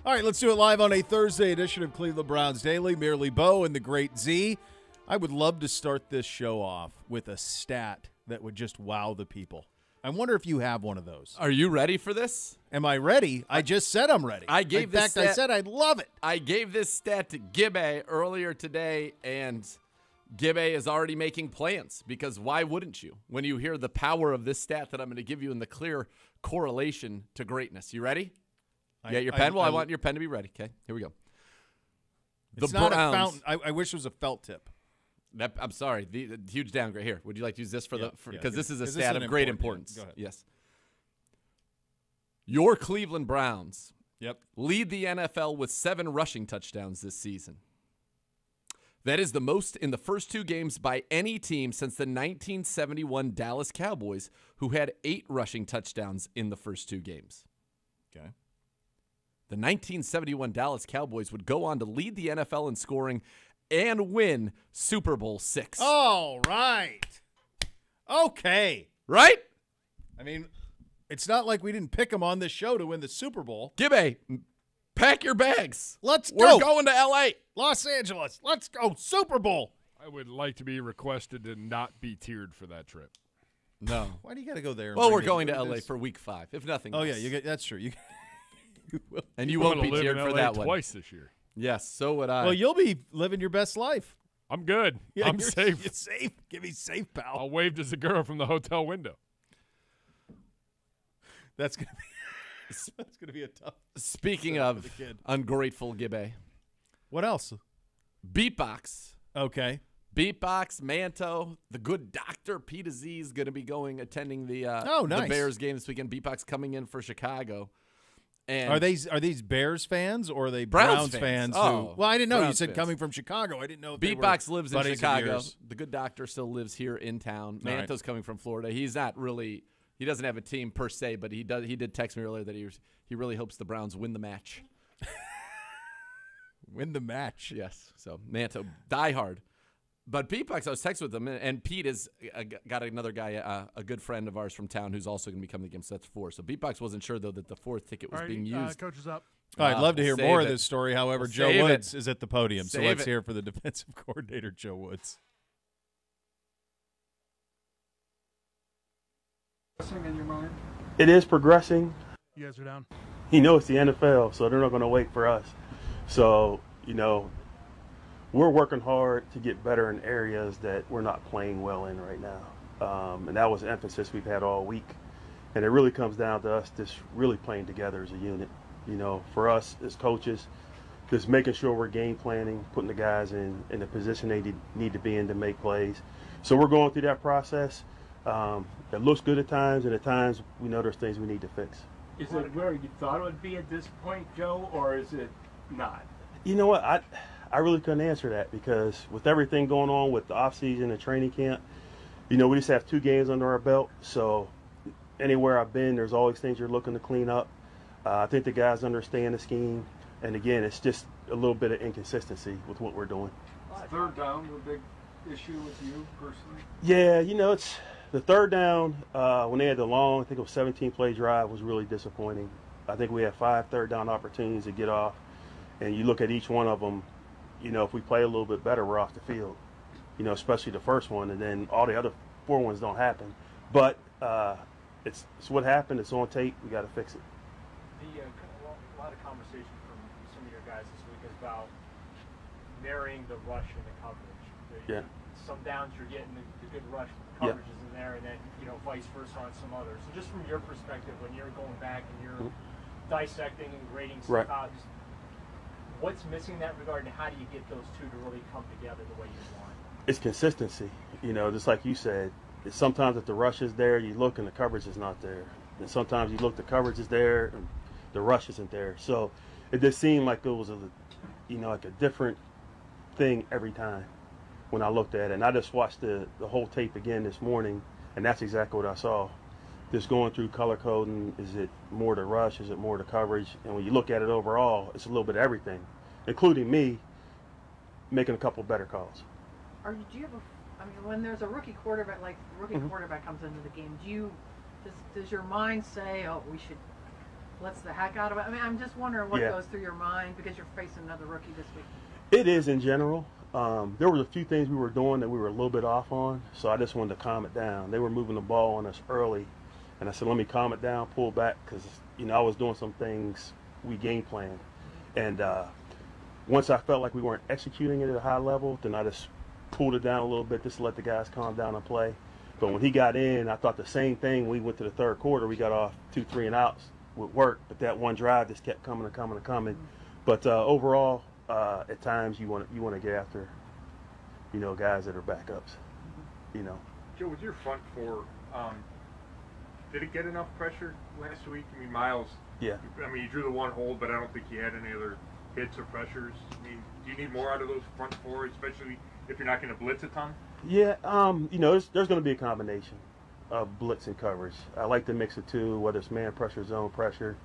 All right, let's do it live on a Thursday edition of Cleveland Browns Daily. Merely Beau and the Great Z. I would love to start this show off with a stat that would just wow the people. I wonder if you have one of those. Are you ready for this? Am I ready? I just said I'm ready. In fact, I said I'd love it. I gave this stat to Gibbe earlier today, and Gibbe is already making plans because why wouldn't you when you hear the power of this stat that I'm going to give you in the clear correlation to greatness? You ready? Yeah, your pen? I want your pen to be ready. Okay, here we go. It's not a fountain. I wish it was a felt tip. I'm sorry. The huge downgrade. Here, would you like to use this because this is a this stat is of great importance. Yeah, go ahead. Yes. Your Cleveland Browns lead the NFL with 7 rushing touchdowns this season. That is the most in the first 2 games by any team since the 1971 Dallas Cowboys, who had 8 rushing touchdowns in the first 2 games. Okay. The 1971 Dallas Cowboys would go on to lead the NFL in scoring and win Super Bowl 6. All right. Okay. Right? I mean, it's not like we didn't pick them on this show to win the Super Bowl. Gibbe, pack your bags. Let's go. We're going to L.A. Los Angeles. Let's go. Super Bowl. I would like to be requested to not be tiered for that trip. No. Why do you got to go there? Well, we're going to L.A. for week 5, if nothing else. Oh, yeah, that's true. You will. And you won't be tiered for that one. Twice this year. Yes, so would I. Well, you'll be living your best life. I'm good. Yeah, I'm safe. You're safe. Give me safe, pal. I'll wave to Zegura from the hotel window. That's gonna be a tough. Speaking of ungrateful Gibbe, what else? Beatbox. Okay. Beatbox, Manto, the good doctor, Pete Aziz, going to be attending the nice. the Bears game this weekend. Beatbox coming in for Chicago. And are these Bears fans or are they Browns fans? Oh, well, I didn't know. Browns you said fans. coming from Chicago. I didn't know. If Beatbox lives in Chicago. Of The good doctor still lives here in town. All Manto's coming from Florida. He's not really. He doesn't have a team per se, but he does. He did text me earlier that he really hopes the Browns win the match. Win the match. Yes. So Manto, die hard. But Beatbox, I was texting with him, and Pete has got another guy, a good friend of ours from town, who's also going to be coming to the game. So that's 4. So Beatbox wasn't sure, though, that the 4th ticket was being used. Coach is up. I'd love to hear more of this story. However, Joe Woods is at the podium. So let's hear for the defensive coordinator, Joe Woods. In your mind? It is progressing. You guys are down. It's the NFL, so they're not going to wait for us. So, we're working hard to get better in areas that we're not playing well in right now. And that was an emphasis we've had all week. And it really comes down to us just really playing together as a unit. For us as coaches, just making sure we're game planning, putting the guys in the position they need to be in to make plays. So we're going through that process. It looks good at times, and at times we know there's things we need to fix. Is it where you thought it would be at this point, Joe, or is it not? You know what? I really couldn't answer that because with everything going on with the offseason and training camp, we just have 2 games under our belt. So anywhere I've been, there's always things you're looking to clean up. I think the guys understand the scheme. And, again, it's just a little bit of inconsistency with what we're doing. Is 3rd down a big issue with you personally? Yeah, it's the 3rd down when they had the long, I think it was 17-play drive, was really disappointing. I think we had 5 3rd-down opportunities to get off. And you look at each one of them, if we play a little bit better, we're off the field, especially the first one. And then all the other 4 ones don't happen. But it's what happened. It's on tape. We got to fix it. A lot of conversation from some of your guys this week is about marrying the rush and the coverage. Some downs you're getting the good rush, the coverage is in there, and then vice versa on some others. So just from your perspective, when you're going back and you're dissecting and grading stuff out, what's missing in that regard, and how do you get those two to really come together the way you want? It's consistency. Just like you said, sometimes if the rush is there, you look and the coverage is not there. And sometimes you look, the coverage is there and the rush isn't there. So it just seemed like it was like a different thing every time when I looked at it. And I just watched the whole tape again this morning, and that's exactly what I saw. Just going through color coding, is it more to rush, is it more to coverage? And when you look at it overall, it's a little bit of everything, including me making a couple better calls. Do you have when there's a rookie quarterback, quarterback comes into the game, does your mind say, oh, blitz the heck out of it? I mean, I'm just wondering what Yeah. goes through your mind because you're facing another rookie this week. It is in general. There were a few things we were doing that we were a little bit off on, so I just wanted to calm it down. They were moving the ball on us early, and I said, let me calm it down, pull back, because I was doing some things we game planned. And once I felt like we weren't executing it at a high level, then I just pulled it down a little bit just to let the guys calm down and play. But when he got in, I thought the same thing. We went to the third quarter. We got off 2 3 and outs would work, but that one drive just kept coming and coming and coming. But overall, at times you want to get after, guys that are backups. Joe, with your front four, did it get enough pressure last week? I mean, Miles. Yeah. I mean, you drew the one hold, but I don't think you had any other hits or pressures. I mean, do you need more out of those front four, especially if you're not going to blitz a ton? Yeah. There's going to be a combination of blitz and coverage. I like to mix the two, whether it's man pressure, zone pressure,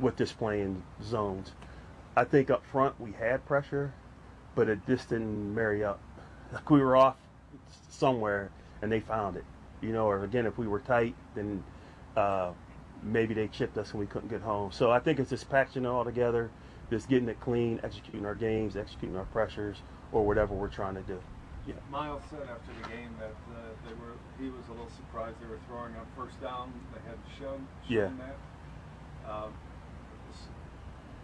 with just playing zones. I think up front we had pressure, but it just didn't marry up. Like we were off somewhere and they found it, or again, if we were tight, then maybe they chipped us and we couldn't get home. So I think it's just patching it all together, just getting it clean, executing our games, executing our pressures, or whatever we're trying to do. Yeah. Miles said after the game that he was a little surprised they were throwing on first down. They had shown that.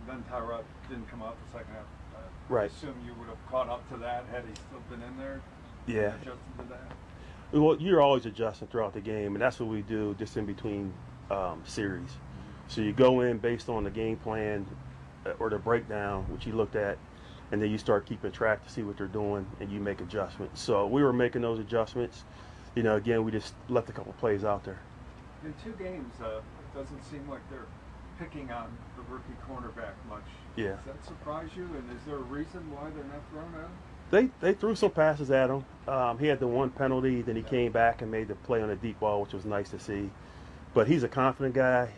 Then Tyrod didn't come out the second half. Right. I assume you would have caught up to that had he still been in there. Yeah. Adjusted to that. Well, you're always adjusting throughout the game, and that's what we do just in between series. So you go in based on the game plan or the breakdown, which you looked at, and then you start keeping track to see what they're doing, and you make adjustments. So we were making those adjustments. Again, we just left a couple plays out there. In 2 games, it doesn't seem like they're picking on the rookie cornerback much. Yeah. Does that surprise you? And is there a reason why they're not thrown at him? They threw some passes at him. He had the one penalty, then he came back and made the play on a deep ball, which was nice to see. But he's a confident guy.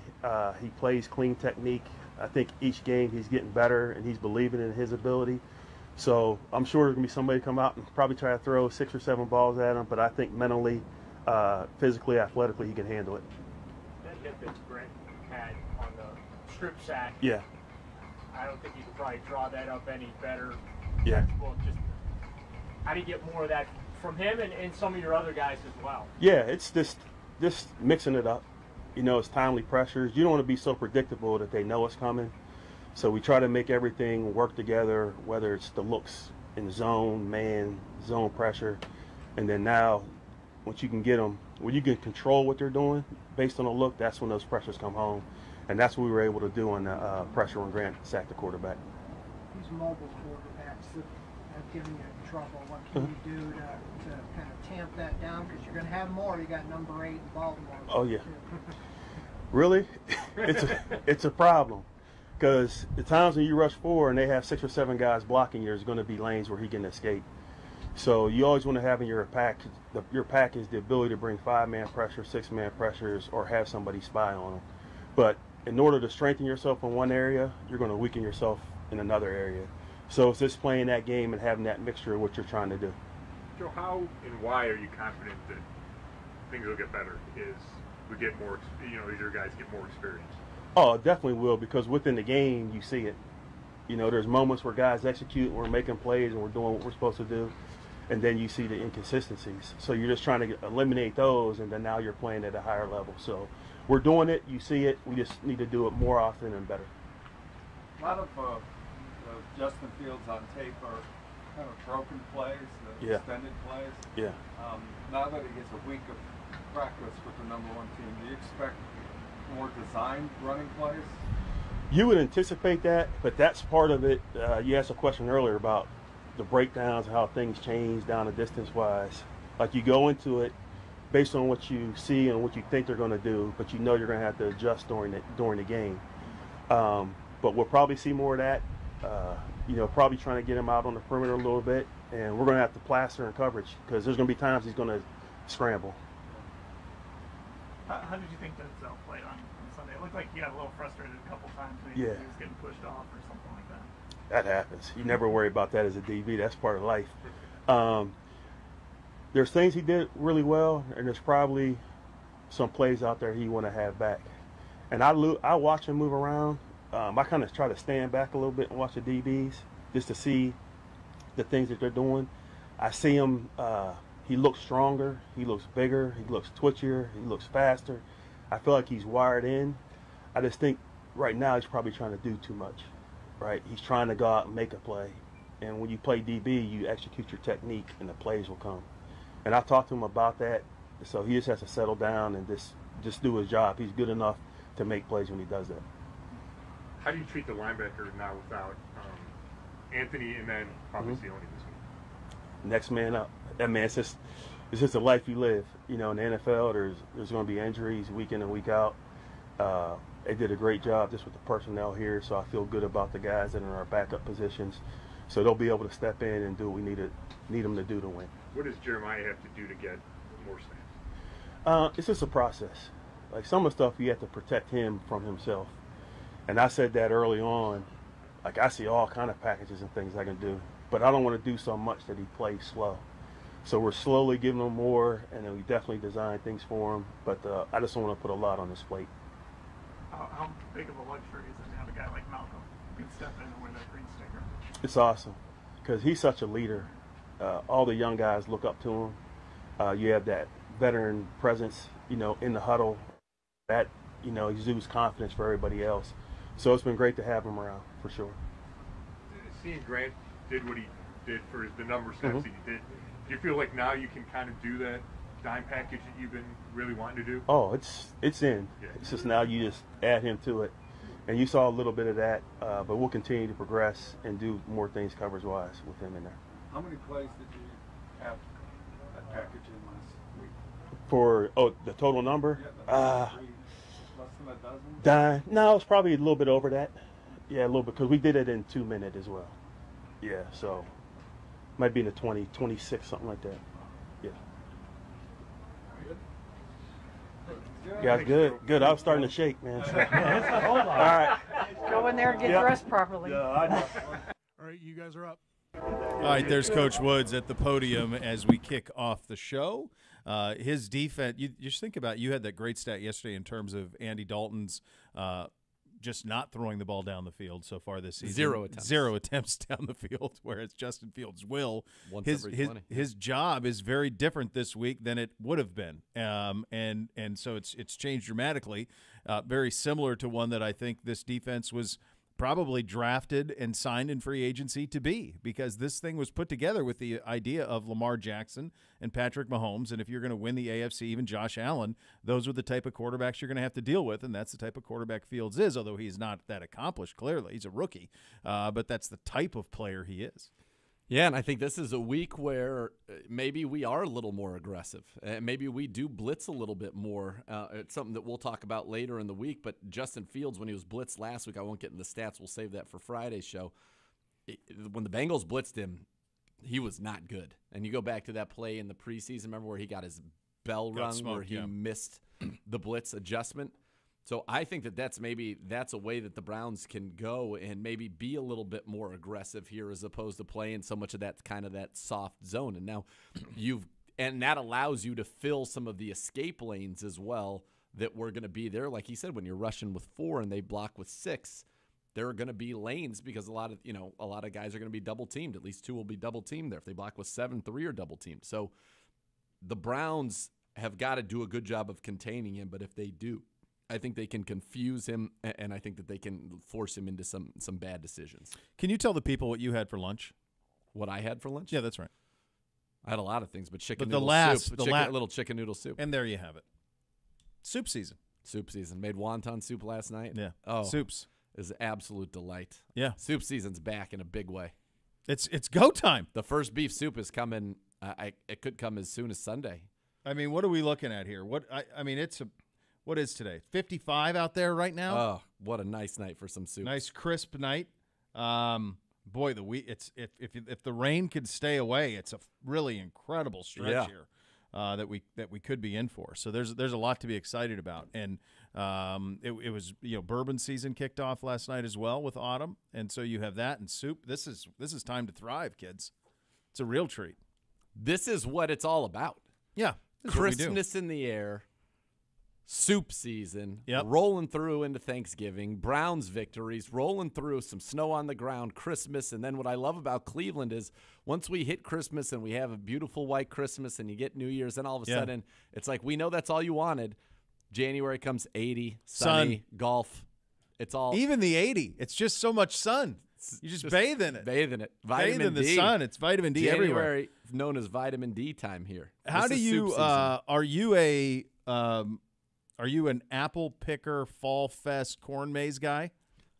He plays clean technique. I think each game he's getting better, and he's believing in his ability. So I'm sure there's going to be somebody come out and probably try to throw 6 or 7 balls at him, but I think mentally, physically, athletically, he can handle it. That hit that Brent had on the strip sack, Yeah. I don't think you could probably draw that up any better. Yeah. Well, just how do you get more of that from him and some of your other guys as well? Yeah, it's just mixing it up. It's timely pressures. You don't want to be so predictable that they know it's coming. So we try to make everything work together, whether it's the looks in zone, man, zone pressure. And then now, once you can get them, when you can control what they're doing based on the look, that's when those pressures come home. And that's what we were able to do on the pressure when Grant sacked the quarterback. These mobile quarterbacks that have given you trouble, what can you do to kind of tamp that down? Because you're going to have more. You got number 8 in Baltimore. Oh, yeah. Really? It's a problem. Because the times when you rush 4 and they have 6 or 7 guys blocking you, there's going to be lanes where he can escape. So you always want to have in your pack, your package, the ability to bring 5-man pressure, 6-man pressures, or have somebody spy on them. But in order to strengthen yourself in one area, you're going to weaken yourself in another area. So it's just playing that game and having that mixture of what you're trying to do. Joe, how and why are you confident that things will get better? Is we get more, as your guys get more experience? Oh, it definitely will, because within the game, you see it. There's moments where guys execute, we're making plays, and we're doing what we're supposed to do, and then you see the inconsistencies. So you're just trying to eliminate those, and then now you're playing at a higher level. So we're doing it, you see it, we just need to do it more often and better. A lot of Justin Fields on tape are kind of broken plays, extended plays. Yeah. Now that he gets a week of practice with the number 1 team, do you expect more designed running plays? You would anticipate that, but that's part of it. You asked a question earlier about the breakdowns and how things change down the distance-wise. Like you go into it based on what you see and what you think they're going to do, but you're going to have to adjust during the game. But we'll probably see more of that. Probably trying to get him out on the perimeter a little bit, and we're going to have to plaster in coverage because there's going to be times he's going to scramble. How did you think Denzel played on Sunday? It looked like he got a little frustrated a couple times when he was getting pushed off or something like that. That happens. You never worry about that as a DB. That's part of life. There's things he did really well, and there's probably some plays out there he want to have back. And I watch him move around. I kind of try to stand back a little bit and watch the DBs just to see the things that they're doing. I see him, he looks stronger, he looks bigger, he looks twitchier, he looks faster. I feel like he's wired in. I just think right now he's probably trying to do too much, right? He's trying to go out and make a play. And when you play DB, you execute your technique and the plays will come. And I talked to him about that. So he just has to settle down and just do his job. He's good enough to make plays when he does that. How do you treat the linebacker now without Anthony and then obviously only this week? Next man up. That man, it's just a life you live. You know, in the NFL, there's going to be injuries week in and week out. They did a great job just with the personnel here, so I feel good about the guys that are in our backup positions. So they'll be able to step in and do what we need them to do to win. What does Jeremiah have to do to get more snaps? It's just a process. Like some of the stuff, you have to protect him from himself. And I said that early on. Like I see all kind of packages and things I can do, but I don't want to do so much that he plays slow. So we're slowly giving him more, and then we definitely design things for him. But I just don't want to put a lot on his plate. How big of a luxury is it to have a guy like Malcolm who can step in and wear that green sticker? It's awesome because he's such a leader. All the young guys look up to him. You have that veteran presence, you know, in the huddle. That, you know, exudes confidence for everybody else. So it's been great to have him around, for sure. Seeing Grant did what he did for the number of snaps that he did, do you feel like now you can kind of do that dime package that you've been really wanting to do? Oh, it's in. Yeah. It's just now you just add him to it. And you saw a little bit of that, but we'll continue to progress and do more things coverage-wise with him in there. How many plays did you have that package in last week? For, the total number? Yeah, less than a dozen? No, it's probably a little bit over that. Yeah, a little bit, because we did it in 2 minutes as well. Yeah, so might be in the 20, 26, something like that. Yeah. Guys, good. I was starting to shake, man. So. All right. Go in there and get dressed properly. All right, you guys are up. All right, there's Coach Woods at the podium as we kick off the show. His defense, you just think about it, you had that great stat yesterday in terms of Andy Dalton's just not throwing the ball down the field so far this season. 0 attempts. 0 attempts down the field, whereas Justin Fields will. Once every 20. His job is very different this week than it would have been, and so it's changed dramatically. Very similar to one that I think this defense was probably drafted and signed in free agency to be, because this thing was put together with the idea of Lamar Jackson and Patrick Mahomes, and if you're going to win the AFC, even Josh Allen, those are the type of quarterbacks you're going to have to deal with, and that's the type of quarterback Fields is, although he's not that accomplished, clearly. He's a rookie, but that's the type of player he is. Yeah, and I think this is a week where maybe we are a little more aggressive. Maybe we do blitz a little bit more. It's something that we'll talk about later in the week, but Justin Fields, when he was blitzed last week, I won't get into the stats. We'll save that for Friday's show. When the Bengals blitzed him, he was not good. And you go back to that play in the preseason, remember where he got his bell rung, where he missed the blitz adjustment? So I think that's a way that the Browns can go and maybe be a little bit more aggressive here as opposed to playing so much of that kind of that soft zone. And now and that allows you to fill some of the escape lanes as well that were going to be there. Like he said, when you're rushing with 4 and they block with 6, there are going to be lanes because a lot of guys are going to be double teamed. At least 2 will be double teamed there. If they block with 7, 3 are double teamed. So the Browns have got to do a good job of containing him, but if they do, I think they can confuse him, and I think that they can force him into some bad decisions. Can you tell the people what you had for lunch? What I had for lunch? Yeah, that's right. I had a lot of things, but chicken but noodle soup. Little chicken noodle soup. And there you have it. Soup season. Soup season. Made wonton soup last night. Yeah. Oh, soups is absolute delight. Yeah. Soup season's back in a big way. It's go time. The first beef soup is coming. It could come as soon as Sunday. I mean, what are we looking at here? What is today? 55 out there right now. Oh, what a nice night for some soup. Nice crisp night. Boy, if the rain could stay away, it's a really incredible stretch here that we could be in for. So there's a lot to be excited about. And it was bourbon season kicked off last night as well with autumn, and so you have that and soup. This is time to thrive, kids. It's a real treat. This is what it's all about. Yeah, Crispness in the air. soup season, Yep. rolling through into Thanksgiving, Browns victories, rolling through some snow on the ground, Christmas. And then what I love about Cleveland is once we hit Christmas and we have a beautiful white Christmas and you get New Year's, then all of a sudden it's like we know that's all you wanted. January comes 80, sunny, golf. It's all. Even the 80. It's just so much sun. You just bathe in it. Bathe in it. Bathe in the sun. It's vitamin D January, everywhere. known as vitamin D time here. How This do is you? soup season. Are you an apple picker, fall fest, corn maze guy?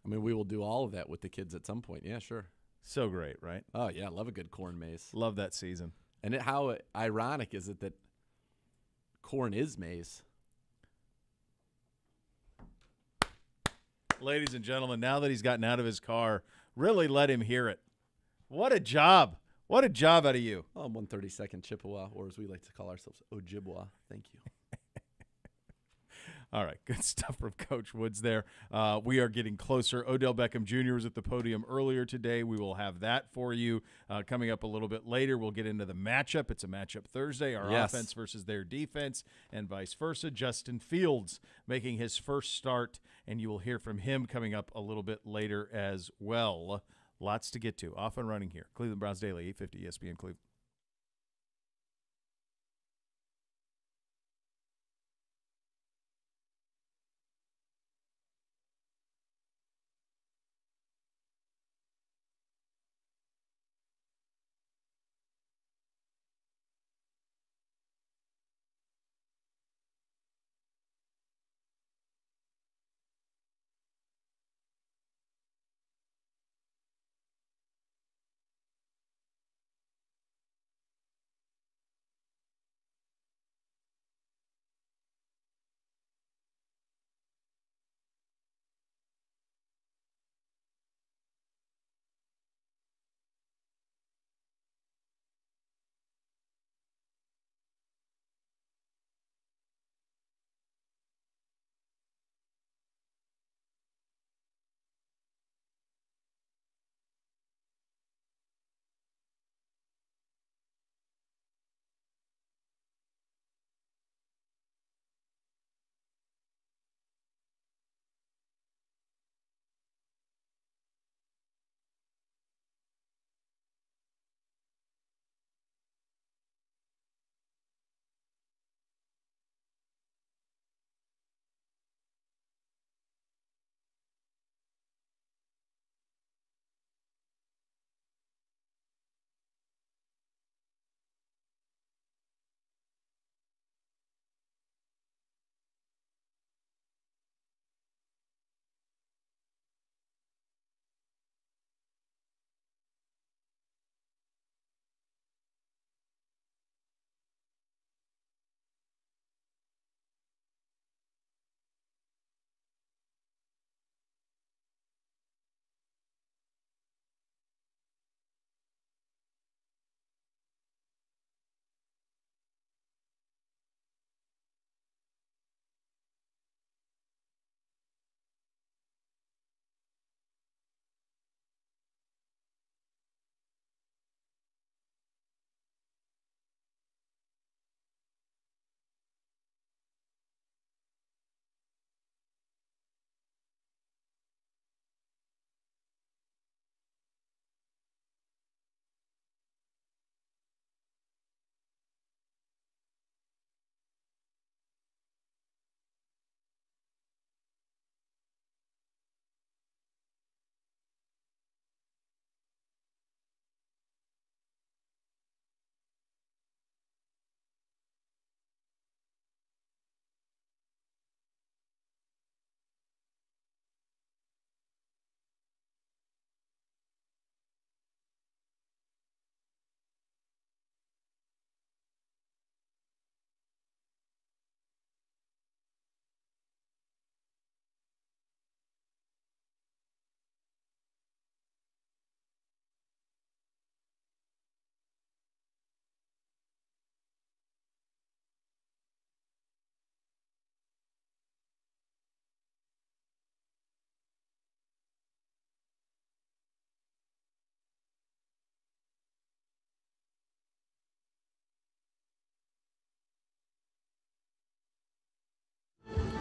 I mean, we will do all of that with the kids at some point. Yeah, sure. So great, right? Oh yeah, love a good corn maze. Love that season. And how ironic is it that corn is maize? Ladies and gentlemen, now that he's gotten out of his car, really let him hear it. What a job. What a job out of you. Oh, 132nd Chippewa, or as we like to call ourselves, Ojibwa. Thank you. All right, good stuff from Coach Woods there. We are getting closer. Odell Beckham Jr. was at the podium earlier today. We will have that for you coming up a little bit later. We'll get into the matchup. It's a matchup Thursday, our offense versus their defense, and vice versa. Justin Fields making his first start, and you will hear from him coming up a little bit later as well. Lots to get to. Off and running here. Cleveland Browns Daily, 850 ESPN Cleveland.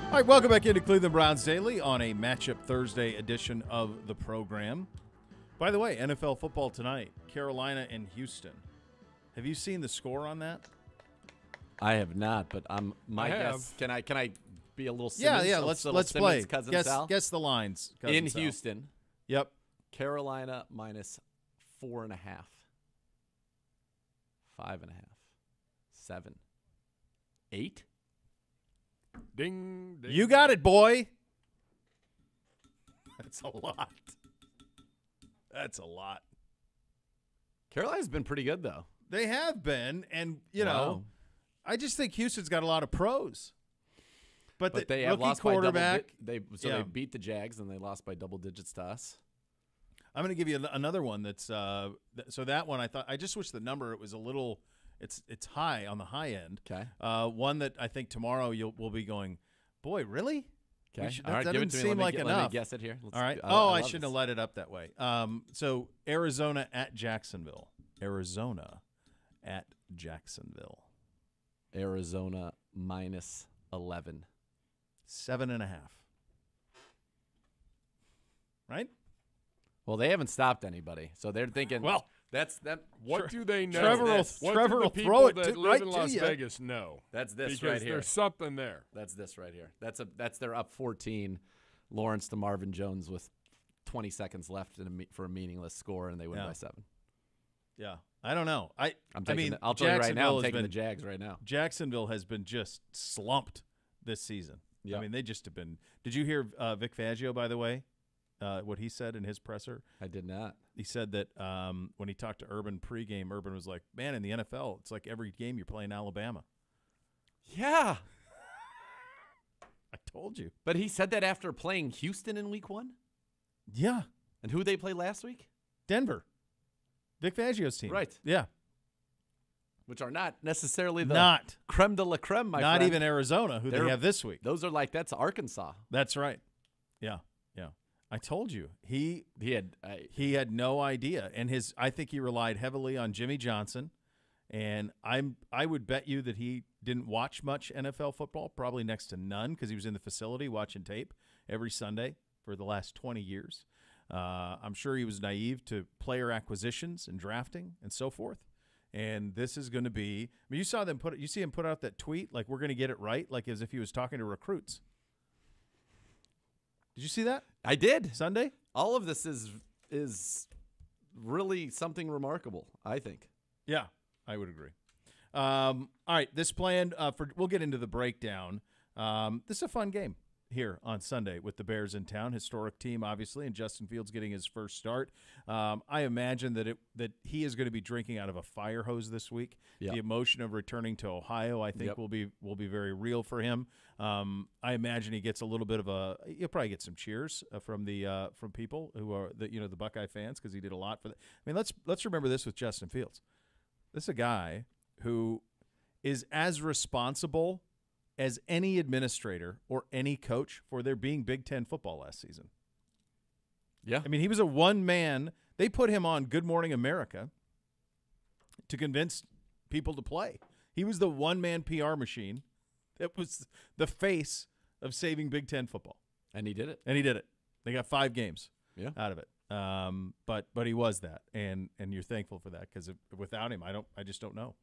All right, welcome back into Cleveland Browns Daily on a Matchup Thursday edition of the program. By the way, NFL football tonight, Carolina and Houston. Have you seen the score on that? I have not, but my guess. Can I be a little Simmons? Yeah. Let's play. Guess the lines. In Houston. Yep. Carolina minus 4.5, 5.5, 7, 8. Ding, ding. You got it, boy. That's a lot. That's a lot. Carolina's been pretty good, though. They have been, and, you know, I just think Houston's got a lot of pros. But they have lost quarterback. They beat the Jags, and they lost by double digits to us. I'm going to give you another one that's so that one I just wish the number it was a little it's high on the high end. Okay. One that I think tomorrow we'll be going, boy, really? Okay. All right, that doesn't seem like enough. Let me guess it here. All right. I shouldn't have let it up that way. So Arizona at Jacksonville. Arizona at Jacksonville. Arizona minus 11. 7.5. Right? Well, they haven't stopped anybody, so they're thinking. Well, that's that. What do they know? Trevor will people throw it that live right in to Las you. Vegas know. That's this because right here. There's something there. That's this right here. That's they're up 14. Lawrence to Marvin Jones with 20 seconds left for a meaningless score, and they win by 7. Yeah, I don't know. I'll tell you right now, I'm taking the Jags right now. Jacksonville has been just slumped this season. Yep. I mean, they just have been. Did you hear Vic Fangio, by the way, what he said in his presser? I did not. He said that when he talked to Urban pregame, Urban was like, man, in the NFL, it's like every game you're playing Alabama. Yeah. I told you. But he said that after playing Houston in week 1? Yeah. And who they play last week? Denver. Vic Fangio's team. Right. Yeah. Which are not necessarily the creme de la creme, my friend. Not even Arizona, who they have this week. Those are that's Arkansas. That's right. Yeah. Yeah. I told you. He had no idea. And I think he relied heavily on Jimmy Johnson. And I would bet you that he didn't watch much NFL football, probably next to none, because he was in the facility watching tape every Sunday for the last 20 years. I'm sure he was naive to player acquisitions and drafting and so forth. And this is going to be. I mean, you see him put out that tweet like we're going to get it right, like as if he was talking to recruits. Did you see that? I did. Sunday. All of this is really something remarkable, I think. Yeah, I would agree. All right, this plan we'll get into the breakdown. This is a fun game here on Sunday with the Bears in town. Historic team, obviously, and Justin Fields getting his first start. I imagine that he is going to be drinking out of a fire hose this week. Yep. The emotion of returning to Ohio, I think, will be very real for him. I imagine he gets a little bit of he'll probably get some cheers from people who are the Buckeye fans because he did a lot for that. I mean, let's remember this with Justin Fields. This is a guy who is as responsible as any administrator or any coach for there being Big Ten football last season. Yeah. I mean, he was a one-man. They put him on Good Morning America to convince people to play. He was the one-man PR machine that was the face of saving Big Ten football. And he did it. They got 5 games out of it. But he was that, and you're thankful for that because without him, I just don't know.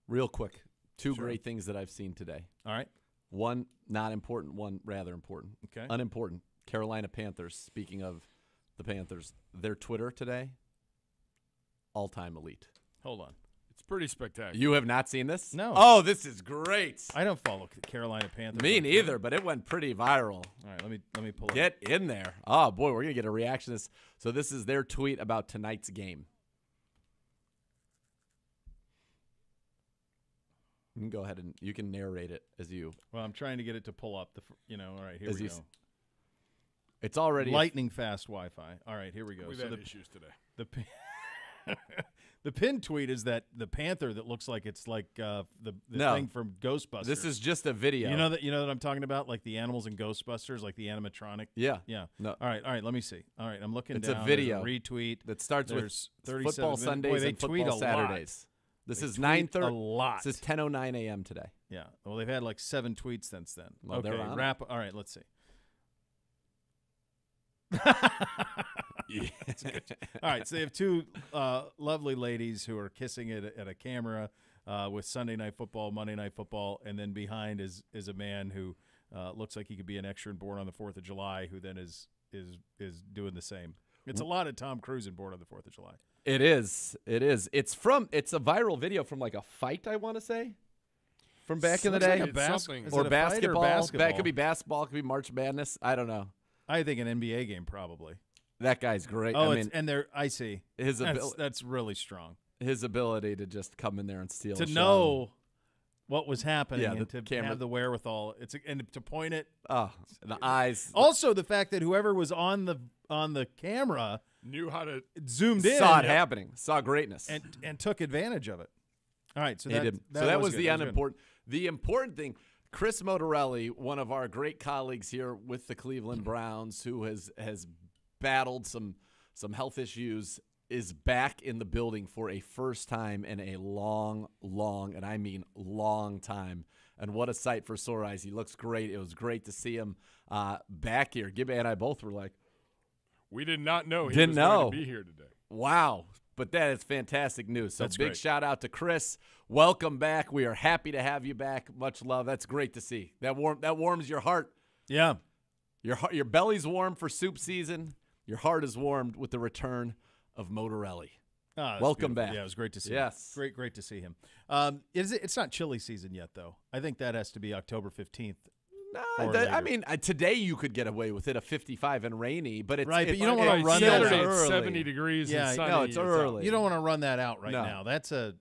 Real quick. 2 great things that I've seen today. All right. One not important, one rather important. Okay. Unimportant. Carolina Panthers, speaking of the Panthers, their Twitter today, all-time elite. Hold on. It's pretty spectacular. You have not seen this? No. Oh, this is great. I don't follow the Carolina Panthers. Me neither, but it went pretty viral. All right, let me pull it. Get in there. Oh, boy, we're going to get a reaction to this. So this is their tweet about tonight's game. You can go ahead and you can narrate it as you. Well, I'm trying to get it to pull up. All right, here we go. It's already lightning fast Wi-Fi. All right, here we go. We've had issues today. The pinned tweet is that the panther that looks like it's like the thing from Ghostbusters. This is just a video. You know that I'm talking about, like the animals in Ghostbusters, like the animatronic. Yeah. No. All right. Let me see. All right, I'm looking. It's down. a video. There's a retweet that starts with 37 football Sundays and football Saturdays. This is 9:30. A lot. This is 10:09 a.m. today. Yeah. Well, they've had like 7 tweets since then. Well, okay. they're on Wrap. All right. Let's see. Yeah. All right. So they have 2 lovely ladies who are kissing at a camera with Sunday Night Football, Monday Night Football, and then behind is a man who looks like he could be an extra in Born on the 4th of July, who then is doing the same. It's a lot of Tom Cruise in Born on the 4th of July. It is. It is. It's a viral video from like a fight, I want to say, from back in the day. Like It's something. Is or it a basketball. fight or basketball? It could be basketball. It could be March Madness. I don't know. I think an NBA game probably. That guy's great. Oh, I mean, and they're. I see. That's really strong. His ability to just come in there and steal. To a shot. know what was happening Yeah, and the to camera. have the wherewithal. And to point it. Oh, the eyes. Also, the fact that whoever was on the camera Knew how to. zoomed in, Saw it happening. Saw greatness. and took advantage of it. All right, so He that did. So that was good. the That good. unimportant. The important thing, Chris Motorelli, one of our great colleagues here with the Cleveland Browns, who has battled some health issues, is back in the building for a first time in a long, and I mean long time. And what a sight for sore eyes. He looks great. It was great to see him back here. Gibby and I both were like, We did not know he Didn't was know. going to be here today. wow. But that is fantastic news. So That's big great. shout out to Chris. Welcome back. We are happy to have you back. Much love. That's great to see. That warms your heart. Yeah. Your belly's warm for soup season. Your heart is warmed with the return of Motorelli. Oh, that's Welcome beautiful. back. Yeah, it was great to see Yes. him. Great to see him. It's not chili season yet, though. I think that has to be October 15th. No, Or I later. mean, today you could get away with it, a 55 and rainy, but it's Right, but you don't it's wanna run that Saturday out. it's early. 70 degrees Yeah, and sunny. no, it's out. early. You don't want to run that out right No. now. That's a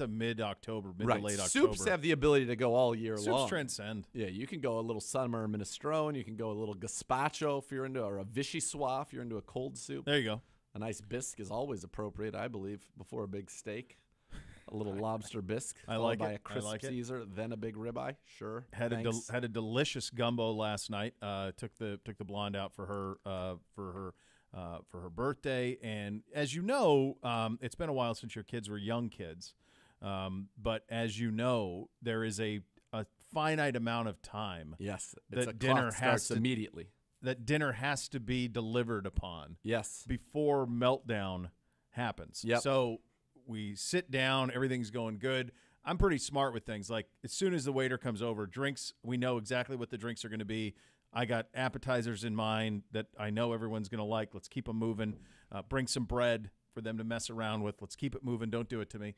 mid-October, mid Right. to late October. Soups have the ability to go all year Soups long. transcend. Yeah, you can go a little summer minestrone. You can go a little gazpacho if you're into, or a vichyssoise if you're into a cold soup. There you go. A nice bisque is always appropriate, I believe, before a big steak. A little lobster bisque, I followed like by it. a crisp I like it. Caesar, then a big ribeye. Sure. Had Thanks. a delicious gumbo last night. Took the blonde out for her birthday, and as you know, it's been a while since your kids were young kids. But as you know, there is a finite amount of time. Yes, that a dinner clock has starts to immediately. That dinner has to be delivered upon. Yes. Before meltdown happens. Yep. So we sit down, everything's going good. I'm pretty smart with things. Like, as soon as the waiter comes over, drinks, we know exactly what the drinks are going to be. I got appetizers in mind that I know everyone's going to like. Let's keep them moving. Bring some bread for them to mess around with. Let's keep it moving. Don't do it to me.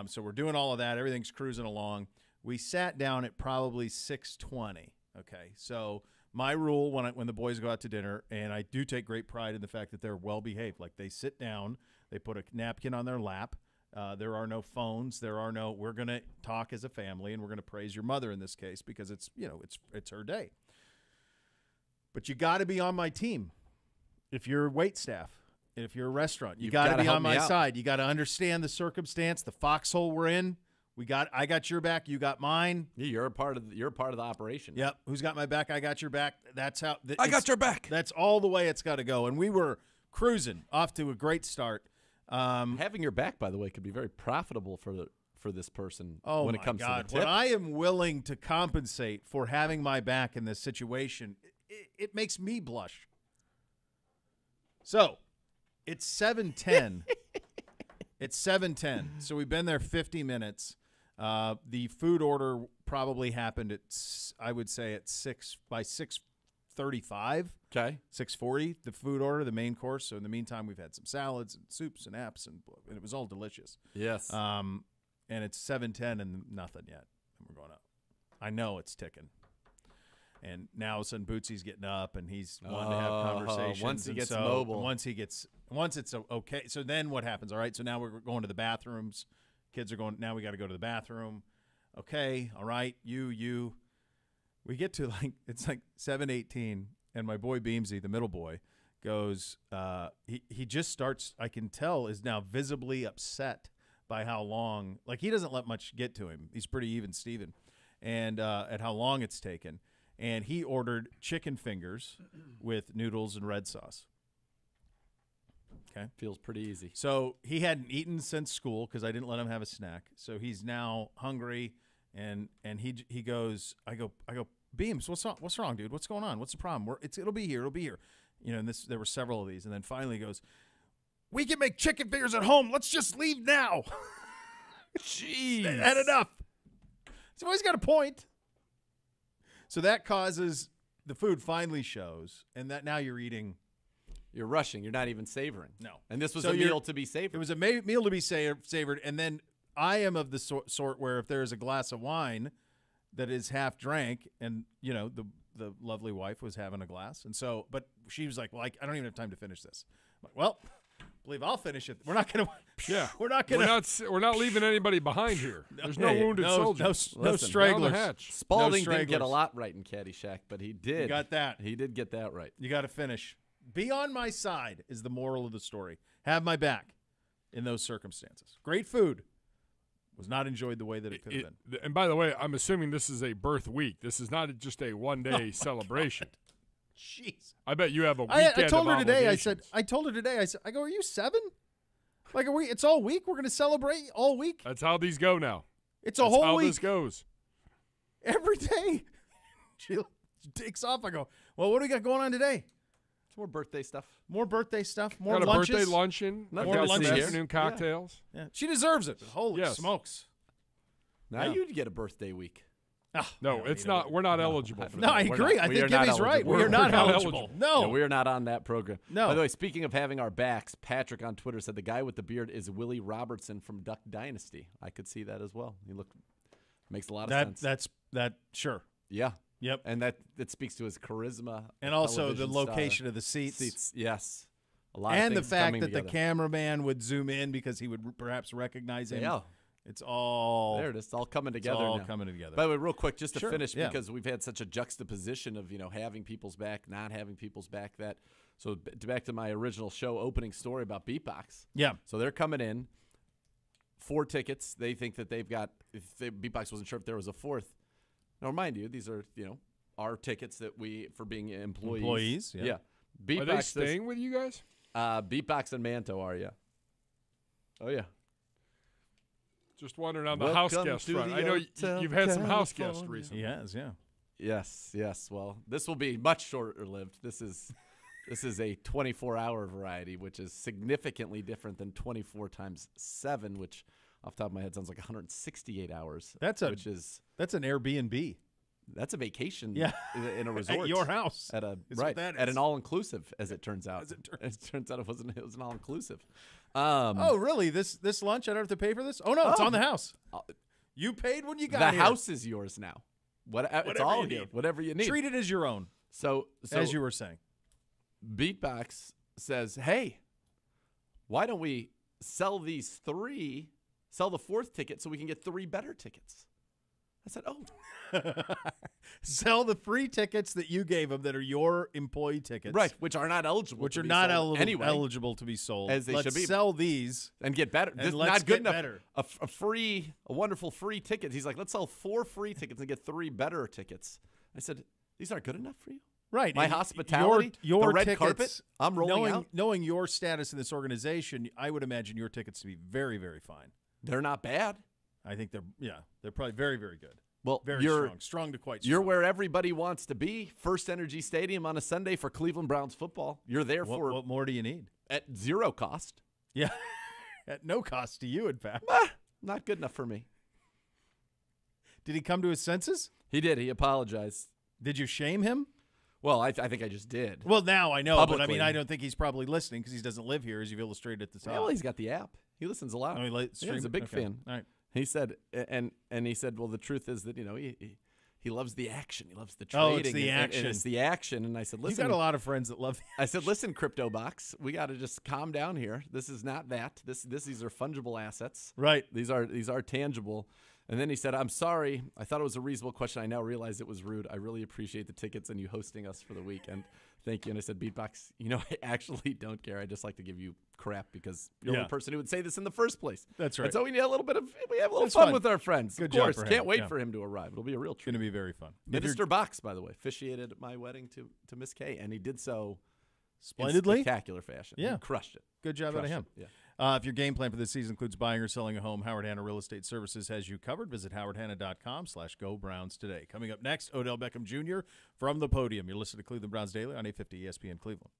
So we're doing all of that. Everything's cruising along. We sat down at probably 6:20. Okay, so my rule when the boys go out to dinner, and I do take great pride in the fact that they're well behaved. Like, they sit down, they put a napkin on their lap. There are no phones. We're going to talk as a family, and we're going to praise your mother in this case because it's her day. But you got to be on my team. If you're wait staff, if you're a restaurant, you got to be on my side. You got to understand the circumstance, the foxhole we're in. I got your back. You got mine. Yeah, you're a part of the operation. Yep. Who's got my back? I got your back. That's how. I got your back. That's all the way it's got to go. And we were cruising off to a great start. Having your back, by the way, could be very profitable for this person when it comes to the tip. When I am willing to compensate for having my back in this situation, it makes me blush. So, it's 7:10. It's 7:10. So we've been there 50 minutes. The food order probably happened at 6:35. Okay. 6:40, the food order, the main course. So in the meantime, we've had some salads and soups and apps, and it was all delicious. Yes. And it's 7:10 and nothing yet. And we're going up. I know it's ticking. And now all of a sudden Bootsy's getting up and he's wanting to have conversations. Once he And gets so mobile. Once it's okay. So then what happens? All right. So now we're going to the bathrooms. Kids are going, now we got to go to the bathroom. Okay. All right. You. We get to it's like 7:18. And my boy Beamsy, the middle boy, goes, he just starts, I can tell, is now visibly upset by how long, he doesn't let much get to him. He's pretty even Steven. And at how long it's taken. And he ordered chicken fingers with noodles and red sauce. Okay. Feels pretty easy. So he hadn't eaten since school because I didn't let him have a snack. So he's now hungry And he goes, I go, Beams, what's wrong, dude? What's going on? What's the problem? It'll be here. You know, and there were several of these. And then finally he goes, we can make chicken fingers at home. Let's just leave now. Jeez. Had enough. So he's got a point. So that causes the food finally shows, and that now you're eating. You're rushing. You're not even savoring. No. And this was a meal to be savored. It was a meal to be savored, and then I am of the sort where if there is a glass of wine that is half drank, and you know the lovely wife was having a glass, and so, but she was like, "Well, I don't even have time to finish this." I'm like, well, I believe I'll finish it. We're not gonna. Yeah, we're not leaving anybody behind here. There's no wounded soldiers. No stragglers. Spalding didn't get a lot right in Caddyshack, but he did. You got that. He did get that right. You got to finish. Be on my side is the moral of the story. Have my back in those circumstances. Great food. Was not enjoyed the way that it could have been. And by the way, I'm assuming this is a birth week. This is not just a one-day celebration. Jeez. I bet you have a weekend. I told her today. I go, are you 7? Like, it's all week. We're going to celebrate all week. That's how these go now. It's a whole week. That's how this goes. Every day. She takes off. I go, well, what do we got going on today? It's more birthday stuff. More birthday stuff. More got lunches. A birthday luncheon. More lunches. Afternoon cocktails. Yeah. She deserves it. Holy smokes. Now you get a birthday week. No, it's not. We're not eligible for that. No, I agree. I think Gimmy's right. We are not eligible. No. Yeah, we are not on that program. No. By the way, speaking of having our backs, Patrick on Twitter said the guy with the beard is Willie Robertson from Duck Dynasty. I could see that as well. He makes a lot of sense. Sure. Yeah. Yep. And that speaks to his charisma. And also the location of the seats. Yes. A lot and of the fact that together. the cameraman would zoom in because he would perhaps recognize him. Yeah. It's all there. It's all coming together. It's all now. coming together. By the way, real quick, just to finish, yeah. because we've had such a juxtaposition of having people's back, not having people's back. So back to my original show opening story about Beatbox. Yeah. So they're coming in, 4 tickets. They think that they've got. Beatbox wasn't sure if there was a 4th. Now, mind you, these are our tickets that we for being employees. Employees. Yeah. Beatbox, are they staying with you guys? Beatbox and Manto are, yeah. Oh yeah. Just wondering on the house guest front. I know you've had some house guests recently. Yes, yeah. Yes. Well, this will be much shorter lived. This is a 24-hour variety, which is significantly different than 24 times 7, which off the top of my head sounds like 168 hours. That's an Airbnb. That's a vacation in a resort. At your house. At an all-inclusive, as it turns out. It turns out it was an all-inclusive. Oh, really? This lunch, I don't have to pay for this? Oh, no, it's on the house. You paid when you got the here. house is yours now. It's all here. Whatever you need. Treat it as your own. So as you were saying. Beatbox says, hey, why don't we sell the 4th ticket so we can get 3 better tickets? I said, oh. Sell the free tickets that you gave them that are your employee tickets. Right, which are not eligible Which to are be not sold anyway, eligible to be sold. As they should be. Sell these. And get better. And this not good enough. Better. A wonderful free ticket. He's like, let's sell 4 free tickets and get 3 better tickets. I said, these aren't good enough for you? Right. My hospitality, your the red tickets, carpet, I'm rolling out. Knowing your status in this organization, I would imagine your tickets to be very, very fine. They're not bad. I think they're probably very, very good. Well, very strong to quite strong. You're where everybody wants to be. First Energy Stadium on a Sunday for Cleveland Browns football. You're there for what more do you need? At 0 cost. Yeah, at no cost to you, in fact. Not good enough for me. Did he come to his senses? He did. He apologized. Did you shame him? Well, I think I just did. Well, now I know, Publicly. but I mean, I don't think he's probably listening because he doesn't live here, as you've illustrated at the top. Well, he's got the app. He listens a lot. He's a big fan. All right. He said, and he said, well, the truth is that he loves the action. He loves the trading. Oh, it's the action. And it's the action. And I said, listen, you got a lot of friends that love. I said, listen, Crypto Box, we got to just calm down here. This is not that. These are fungible assets. Right. These are tangible. And then he said, I'm sorry. I thought it was a reasonable question. I now realize it was rude. I really appreciate the tickets and you hosting us for the weekend. Thank you. And I said, Beatbox, I actually don't care. I just like to give you crap because you're the person who would say this in the first place. That's right. And so we have a little fun with our friends. Good of course. job for Can't him. wait for him to arrive. It'll be a real treat. It's going to be very fun. Minister Box, by the way, officiated my wedding to Miss Kay, and he did so splendidly, in spectacular fashion. Yeah, he crushed it. Good job out of him. Yeah. If your game plan for this season includes buying or selling a home, Howard Hanna Real Estate Services has you covered. Visit howardhanna.com/GoBrowns today. Coming up next, Odell Beckham Jr. from the podium. You're listening to Cleveland Browns Daily on 850 ESPN Cleveland.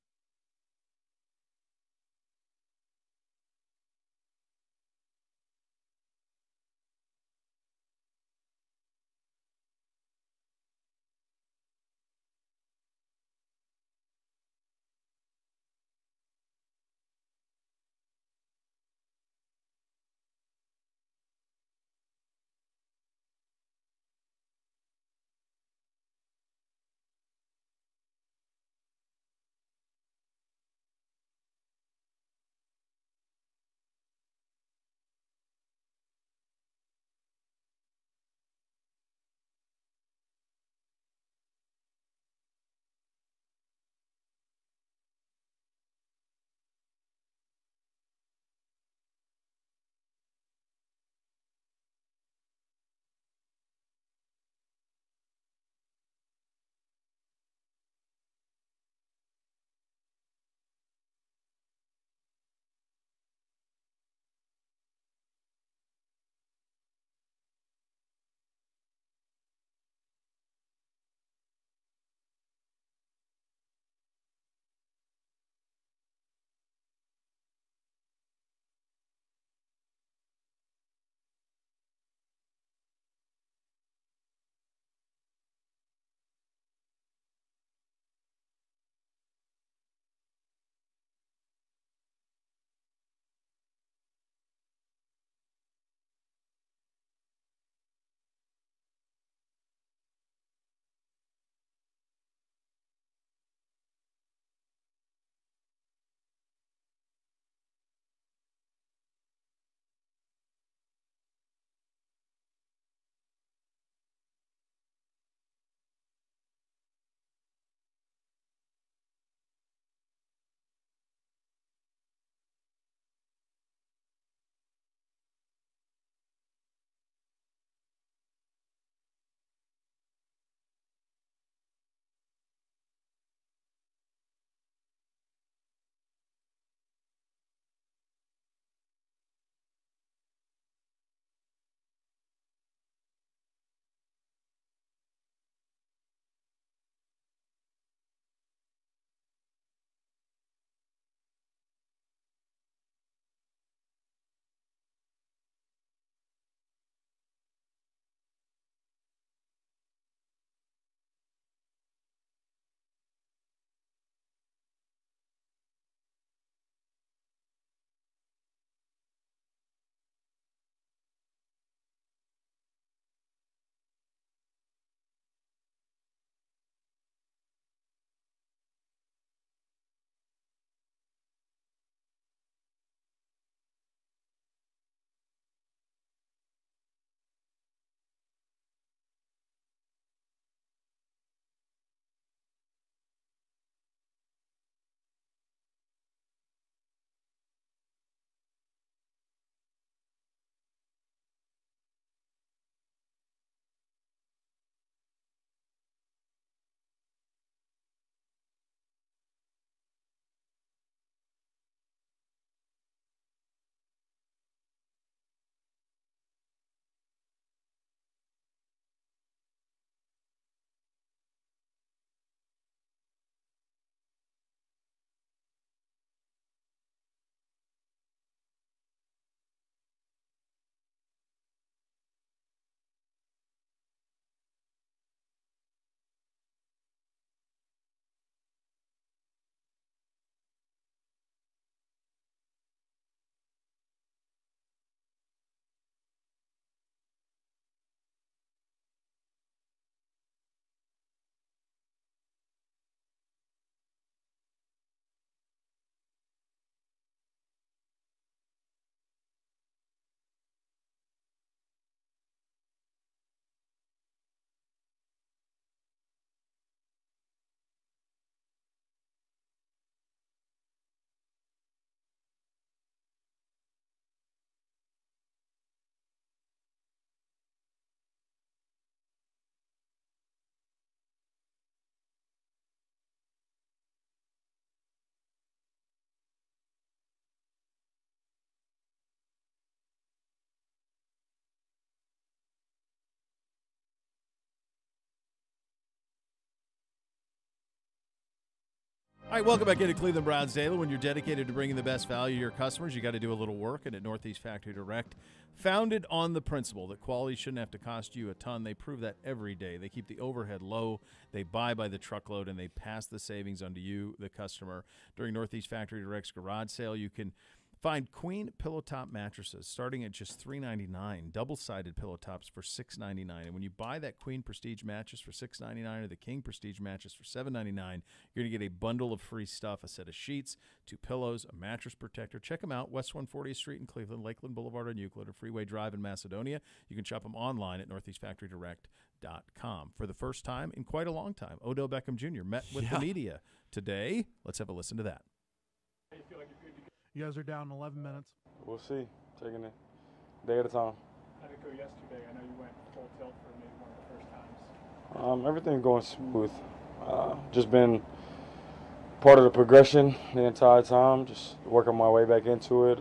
All right, welcome back into Cleveland Browns Daily. When you're dedicated to bringing the best value to your customers, you got to do a little work. And at Northeast Factory Direct, founded on the principle that quality shouldn't have to cost you a ton, they prove that every day. They keep the overhead low, they buy by the truckload, and they pass the savings on to you, the customer. During Northeast Factory Direct's garage sale, you can find queen pillow top mattresses starting at just $3.99, double-sided pillow tops for $6.99. And when you buy that queen prestige mattress for $6.99 or the king prestige mattress for $7.99, you're going to get a bundle of free stuff, a set of sheets, 2 pillows, a mattress protector. Check them out, West 140th Street in Cleveland, Lakeland Boulevard on Euclid, or Freeway Drive in Macedonia. You can shop them online at northeastfactorydirect.com. For the first time in quite a long time, Odell Beckham Jr. met with the media today. Let's have a listen to that. You guys are down 11 minutes. We'll see. Taking it day at a time. How'd it go yesterday? I know you went full tilt for maybe one of the first times. Everything's going smooth. Just been part of the progression the entire time, just working my way back into it.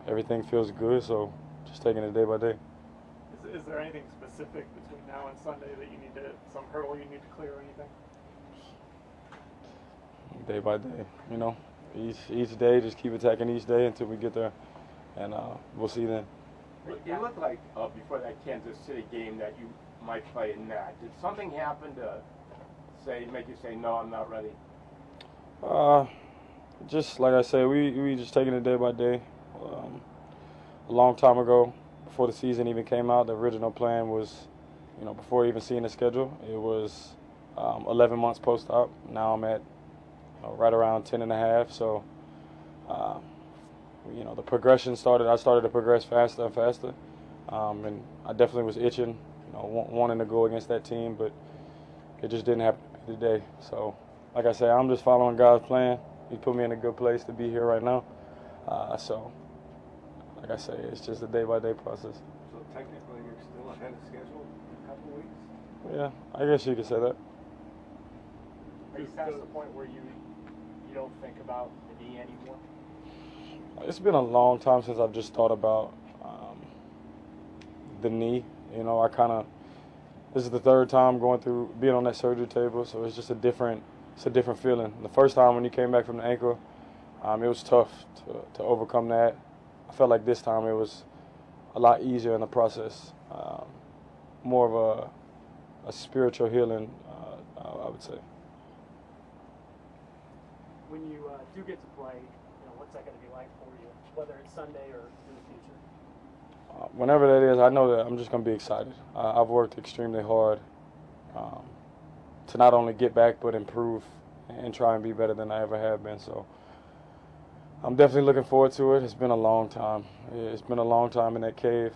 Everything feels good, so just taking it day by day. Is there anything specific between now and Sunday that you need to, some hurdle you need to clear or anything? Day by day, you know. Each day, just keep attacking each day until we get there, and we'll see then. It looked like before that Kansas City game that you might play in that. Did something happen to make you say, no, I'm not ready? Just like I said, we just taking it day by day. A long time ago, before the season even came out, the original plan was, you know, before even seeing the schedule, it was 11 months post-op. Now I'm at right around 10 and a half. So, you know, the progression started. I started to progress faster and faster, and I definitely was itching, you know, wanting to go against that team, but it just didn't happen today. So, like I said, I'm just following God's plan. He put me in a good place to be here right now. So, like I say, it's just a day-by-day process. So technically, you're still ahead of schedule in a couple weeks? Yeah, I guess you could say that. Are you past the point where you don't think about the knee anymore? It's been a long time since I've just thought about the knee. You know, this is the third time being on that surgery table, so it's just a different feeling. The first time when you came back from the ankle, it was tough to overcome that. I felt like this time it was a lot easier in the process, more of a spiritual healing, I would say. When you do get to play, you know, what's that going to be like for you, whether it's Sunday or in the future? Whenever that is, I know that I'm just going to be excited. I've worked extremely hard to not only get back but improve and try and be better than I ever have been. So I'm definitely looking forward to it. It's been a long time. It's been a long time in that cave,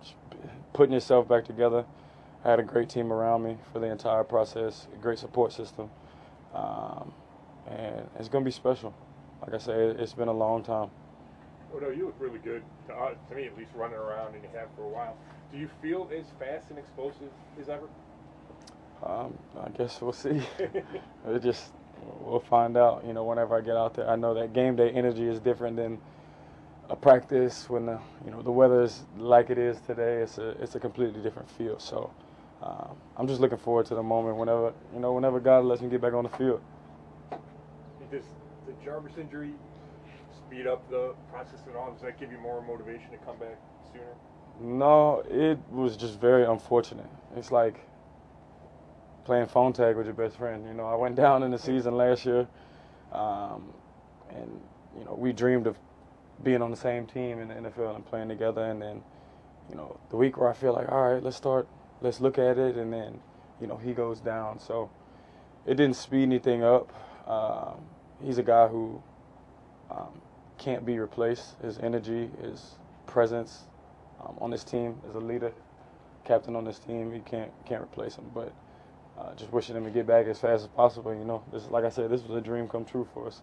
just putting yourself back together. I had a great team around me for the entire process, a great support system. And it's going to be special. Like I say, it's been a long time. Odell, you look really good, to me at least, running around, and you have for a while. Do you feel as fast and explosive as ever? I guess we'll see. We'll find out, you know, whenever I get out there. I know that game day energy is different than a practice when the weather is like it is today. It's a completely different feel. So I'm just looking forward to the moment whenever God lets me get back on the field. Does the Jarvis injury speed up the process at all? Does that give you more motivation to come back sooner? No, it was just very unfortunate. It's like playing phone tag with your best friend. You know, I went down in the season last year, and you know, we dreamed of being on the same team in the NFL and playing together. And then, you know, the week where I feel like, all right, let's look at it, and then, you know, he goes down. So it didn't speed anything up. He's a guy who can't be replaced. His energy, his presence on this team as a leader, captain on this team, you can't replace him. But just wishing him to get back as fast as possible. You know, like I said, this was a dream come true for us.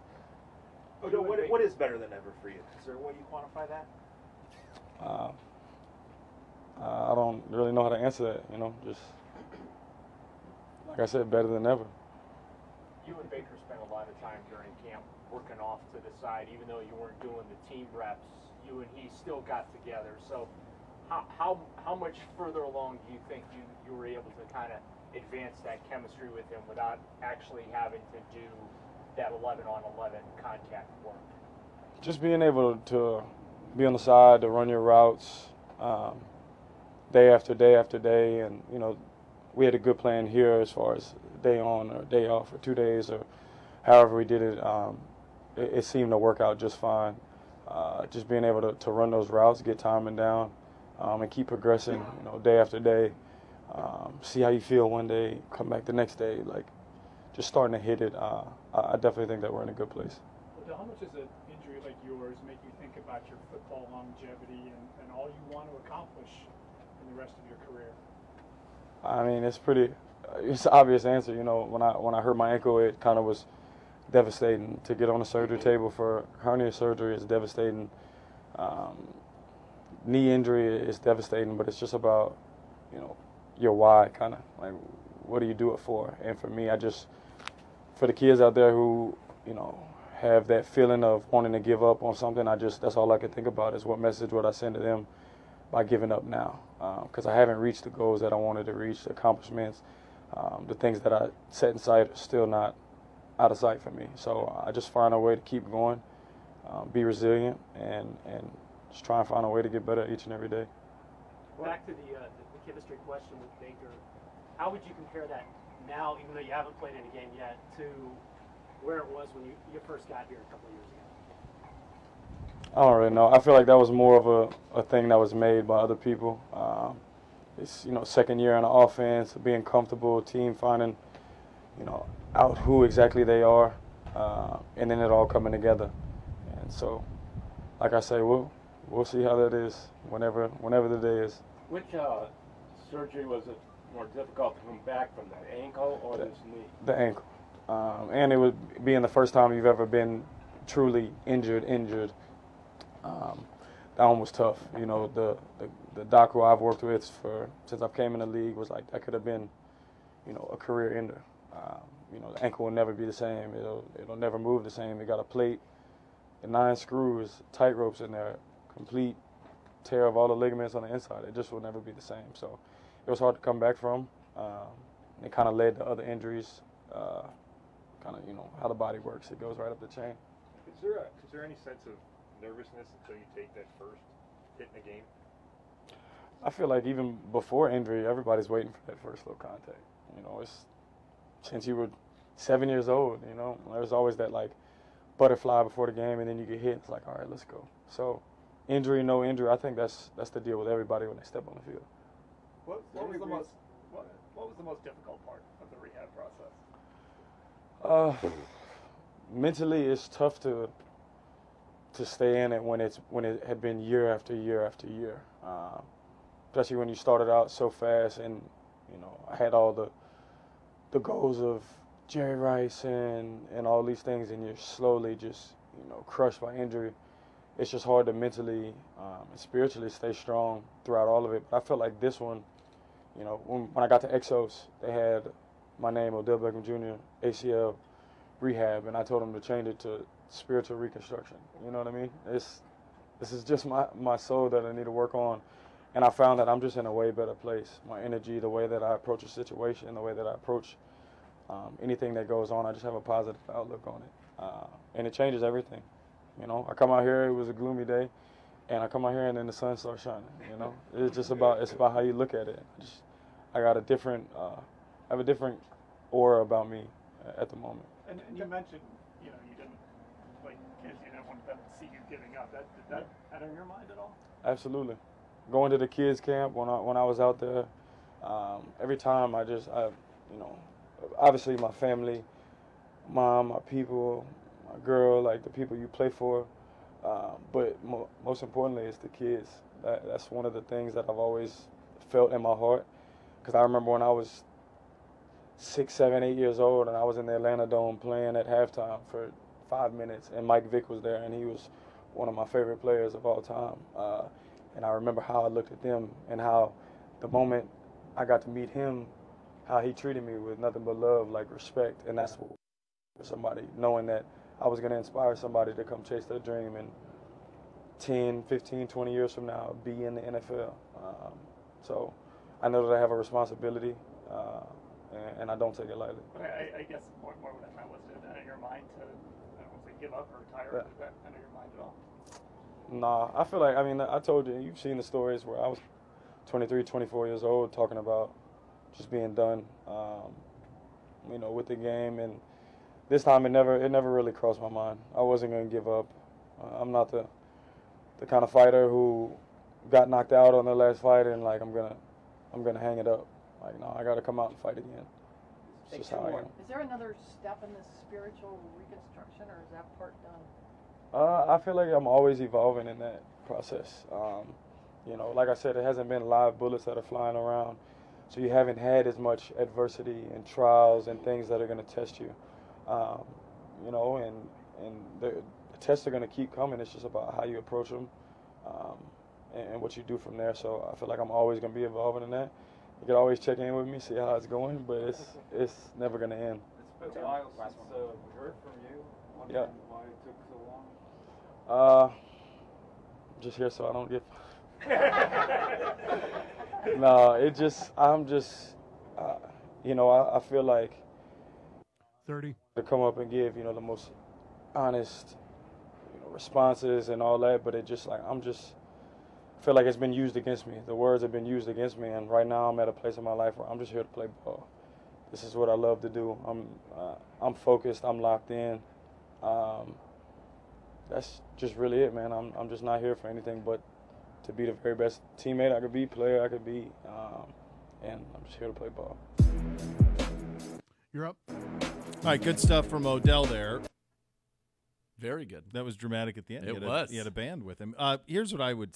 Odell, what is better than ever for you? Is there a way you quantify that? I don't really know how to answer that. You know, just like I said, better than ever. You and Baker spent a lot of time during camp working off to the side, even though you weren't doing the team reps. You and he still got together. So, how much further along do you think you were able to kind of advance that chemistry with him without actually having to do that 11-on-11 contact work? Just being able to be on the side, to run your routes day after day after day. And, you know, we had a good plan here as far as day on or day off or 2 days or however we did it. It seemed to work out just fine. Just being able to run those routes, get timing down, and keep progressing, you know, day after day. See how you feel one day, come back the next day. Like, just starting to hit it. I definitely think that we're in a good place. How much does an injury like yours make you think about your football longevity and all you want to accomplish in the rest of your career? I mean, it's an obvious answer. You know, when I hurt my ankle, it kind of was devastating. To get on the surgery table for hernia surgery is devastating. Knee injury is devastating, but it's just about, you know, your why, kind of like, what do you do it for? And for me, for the kids out there who, you know, have that feeling of wanting to give up on something, that's all I can think about is what message would I send to them by giving up now, because I haven't reached the goals that I wanted to reach, the accomplishments, the things that I set in sight are still not out of sight for me. So I just find a way to keep going, be resilient, and just try and find a way to get better each and every day. Back to the chemistry question with Baker, how would you compare that now, even though you haven't played in a game yet, to where it was when you first got here a couple of years ago? I don't really know. I feel like that was more of a thing that was made by other people. It's, you know, second year in the offense, being comfortable, team finding, you know, out who exactly they are, and then it all coming together. And so, like I say, we'll see how that is whenever the day is. Which surgery was it more difficult to come back from, that ankle or this knee? The ankle. And it would being the first time you've ever been truly injured. That one was tough. You know, the doc who I've worked with since I came in the league was like, that could have been, you know, a career ender. You know, the ankle will never be the same. It'll never move the same. It got a plate and 9 screws, tight ropes in there, complete tear of all the ligaments on the inside. It just will never be the same. So it was hard to come back from. It kind of led to other injuries. Kind of, you know, how the body works. It goes right up the chain. Is there any sense of nervousness until you take that first hit in a game? I feel like even before injury, everybody's waiting for that first little contact. You know, it's since you were 7 years old, you know, there's always that like butterfly before the game, and then you get hit. It's like, all right, let's go. So injury, no injury, I think that's the deal with everybody when they step on the field. What was the most difficult part of the rehab process? Mentally, it's tough to stay in it when it had been year after year after year, especially when you started out so fast, and you know, I had all the goals of Jerry Rice and all these things, and you're slowly just, you know, crushed by injury. It's just hard to mentally and spiritually stay strong throughout all of it. But I felt like this one, you know, when I got to Exos, they had my name, Odell Beckham Jr, ACL, Rehab, and I told them to change it to spiritual reconstruction. You know what I mean? This is just my soul that I need to work on. And I found that I'm just in a way better place. My energy, the way that I approach a situation, the way that I approach anything that goes on, I just have a positive outlook on it. And it changes everything. You know, I come out here, it was a gloomy day, and I come out here and then the sun starts shining, you know? It's about how you look at it. I got I have a different aura about me at the moment. And you mentioned, you know, you didn't, like kids, you didn't want them to see you giving up. Did that enter your mind at all? Absolutely. Going to the kids camp when I was out there, every time I you know, obviously my family, mom, my people, my girl, like the people you play for, but most importantly, it's the kids. That's one of the things that I've always felt in my heart, because I remember when I was 6, 7, 8 years old, and I was in the Atlanta Dome playing at halftime for 5 minutes, and Mike Vick was there, and he was one of my favorite players of all time. And I remember how I looked at them, and how the moment I got to meet him, how he treated me with nothing but love, like respect, and that's what somebody, knowing that I was going to inspire somebody to come chase their dream and 10, 15, 20 years from now be in the NFL. So I know that I have a responsibility, and I don't take it lightly. But I guess more what I meant was, is that in your mind to, I don't want to say give up or retire, Yeah. is that in your mind at all? Nah, I feel like, I mean, I told you, you've seen the stories where I was 23, 24 years old talking about just being done, you know, with the game. And this time it never really crossed my mind. I wasn't going to give up. I'm not the kind of fighter who got knocked out on the last fight and like I'm gonna hang it up. Like, no, I got to come out and fight again. It's just how I am. Is there another step in this spiritual reconstruction, or is that part done? I feel like I'm always evolving in that process. You know, like I said, it hasn't been live bullets that are flying around, so you haven't had as much adversity and trials and things that are going to test you. You know, and the tests are going to keep coming. It's just about how you approach them and what you do from there. So I feel like I'm always going to be evolving in that. You can always check in with me, see how it's going, but it's never going to end. It's been a while since we heard from you. Yeah. Why it took so long? Just here so I don't get. No, I'm just, you know, I feel like 30 to come up and give, you know, the most honest, you know, responses and all that, but it just like I feel like it's been used against me. The words have been used against me, and right now I'm at a place in my life where I'm just here to play ball. This is what I love to do. I'm focused. I'm locked in. That's just really it, man. I'm just not here for anything but to be the very best teammate I could be, player I could be, and I'm just here to play ball. You're up. All right, good stuff from Odell there. Very good. That was dramatic at the end. It was. He had a band with him. Here's what I would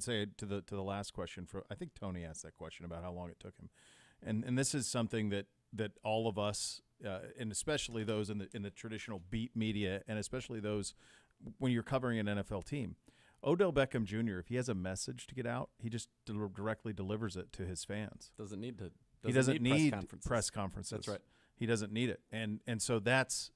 say to the last question. I think Tony asked that question about how long it took him, and this is something that all of us, and especially those in the traditional beat media, and especially those when you're covering an NFL team. Odell Beckham Jr., if he has a message to get out, he just directly delivers it to his fans. Doesn't need need press conferences. That's right. He doesn't need it, and so that's.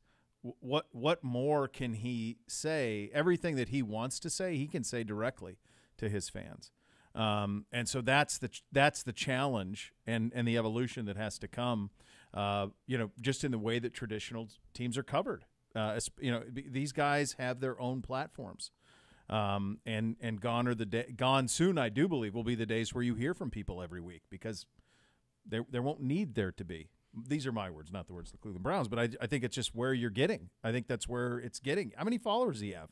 What more can he say? Everything that he wants to say, he can say directly to his fans, and so that's the challenge and the evolution that has to come. You know, just in the way that traditional teams are covered. You know, these guys have their own platforms, and gone soon. I do believe will be the days where you hear from people every week because there won't need there to be. These are my words, not the words of the Cleveland Browns, but I think it's just where you're getting. I think that's where it's getting. How many followers do you have?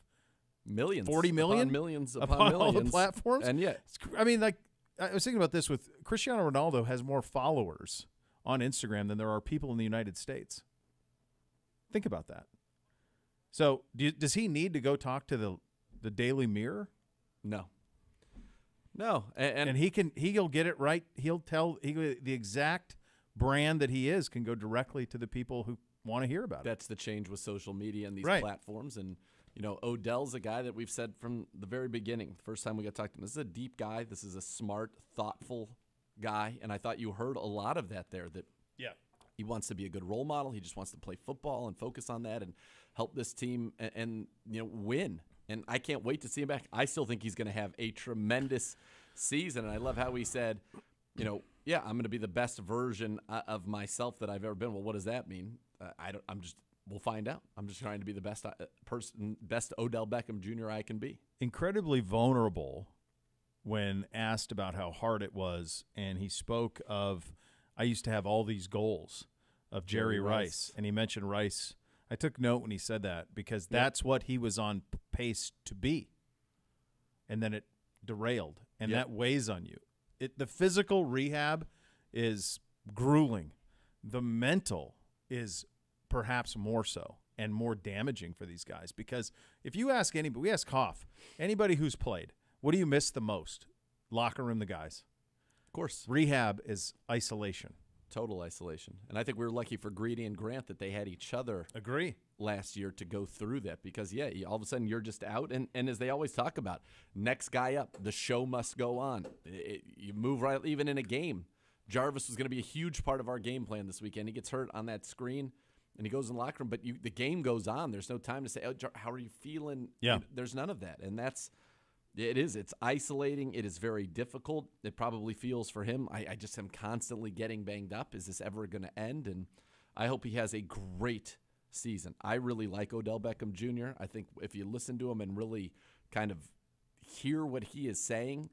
Millions. 40 million? Upon millions upon upon millions. all the platforms? And yet. I mean, like, I was thinking about this with Cristiano Ronaldo has more followers on Instagram than there are people in the United States. Think about that. So does he need to go talk to the Daily Mirror? No. No. And he'll get it right. He'll tell the exact brand that he is can go directly to the people who want to hear about it. That's the change with social media and these Right. platforms. And, you know, Odell's a guy that we've said from the very beginning, the first time we got to talk to him, this is a deep guy. This is a smart, thoughtful guy. And I thought you heard a lot of that there, that he wants to be a good role model. He just wants to play football and focus on that and help this team and you know, win. And I can't wait to see him back. I still think he's going to have a tremendous season. And I love how he said, you know, yeah, I'm going to be the best version of myself that I've ever been. Well, what does that mean? We'll find out. I'm just trying to be the best best Odell Beckham Jr. I can be. Incredibly vulnerable when asked about how hard it was, and he spoke of, I used to have all these goals of Jerry Rice, and he mentioned Rice. I took note when he said that because that's what he was on pace to be, and then it derailed, and that weighs on you. The physical rehab is grueling. The mental is perhaps more so and more damaging for these guys because if you ask anybody, we ask Hoff, anybody who's played, what do you miss the most? Locker room, the guys. Of course. Rehab is isolation. Total isolation. And I think we were lucky for Greedy and Grant that they had each other last year to go through that because, all of a sudden you're just out. And as they always talk about, next guy up, the show must go on. You move right, even in a game. Jarvis was going to be a huge part of our game plan this weekend. He gets hurt on that screen, and he goes in the locker room, but the game goes on. There's no time to say, how are you feeling? Yeah. There's none of that. And that's, It is. It's isolating. It is very difficult. It probably feels for him. I just am constantly getting banged up. Is this ever going to end? And I hope he has a great season. I really like Odell Beckham Jr. I think if you listen to him and really kind of hear what he is saying,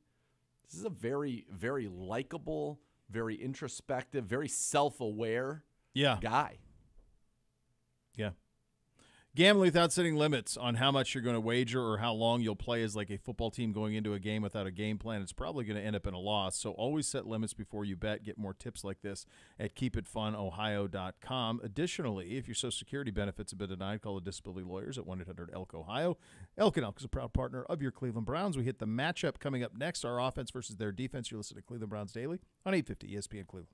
this is a very, very likable, very introspective, very self-aware guy. Yeah. Gambling without setting limits on how much you're going to wager or how long you'll play is like a football team going into a game without a game plan. It's probably going to end up in a loss. So always set limits before you bet. Get more tips like this at keepitfunohio.com. Additionally, if your Social Security benefits have been denied, call the disability lawyers at 1-800-ELK-OHIO. Elk & Elk is a proud partner of your Cleveland Browns. We hit the matchup coming up next, our offense versus their defense. You're listening to Cleveland Browns Daily on 850 ESPN Cleveland.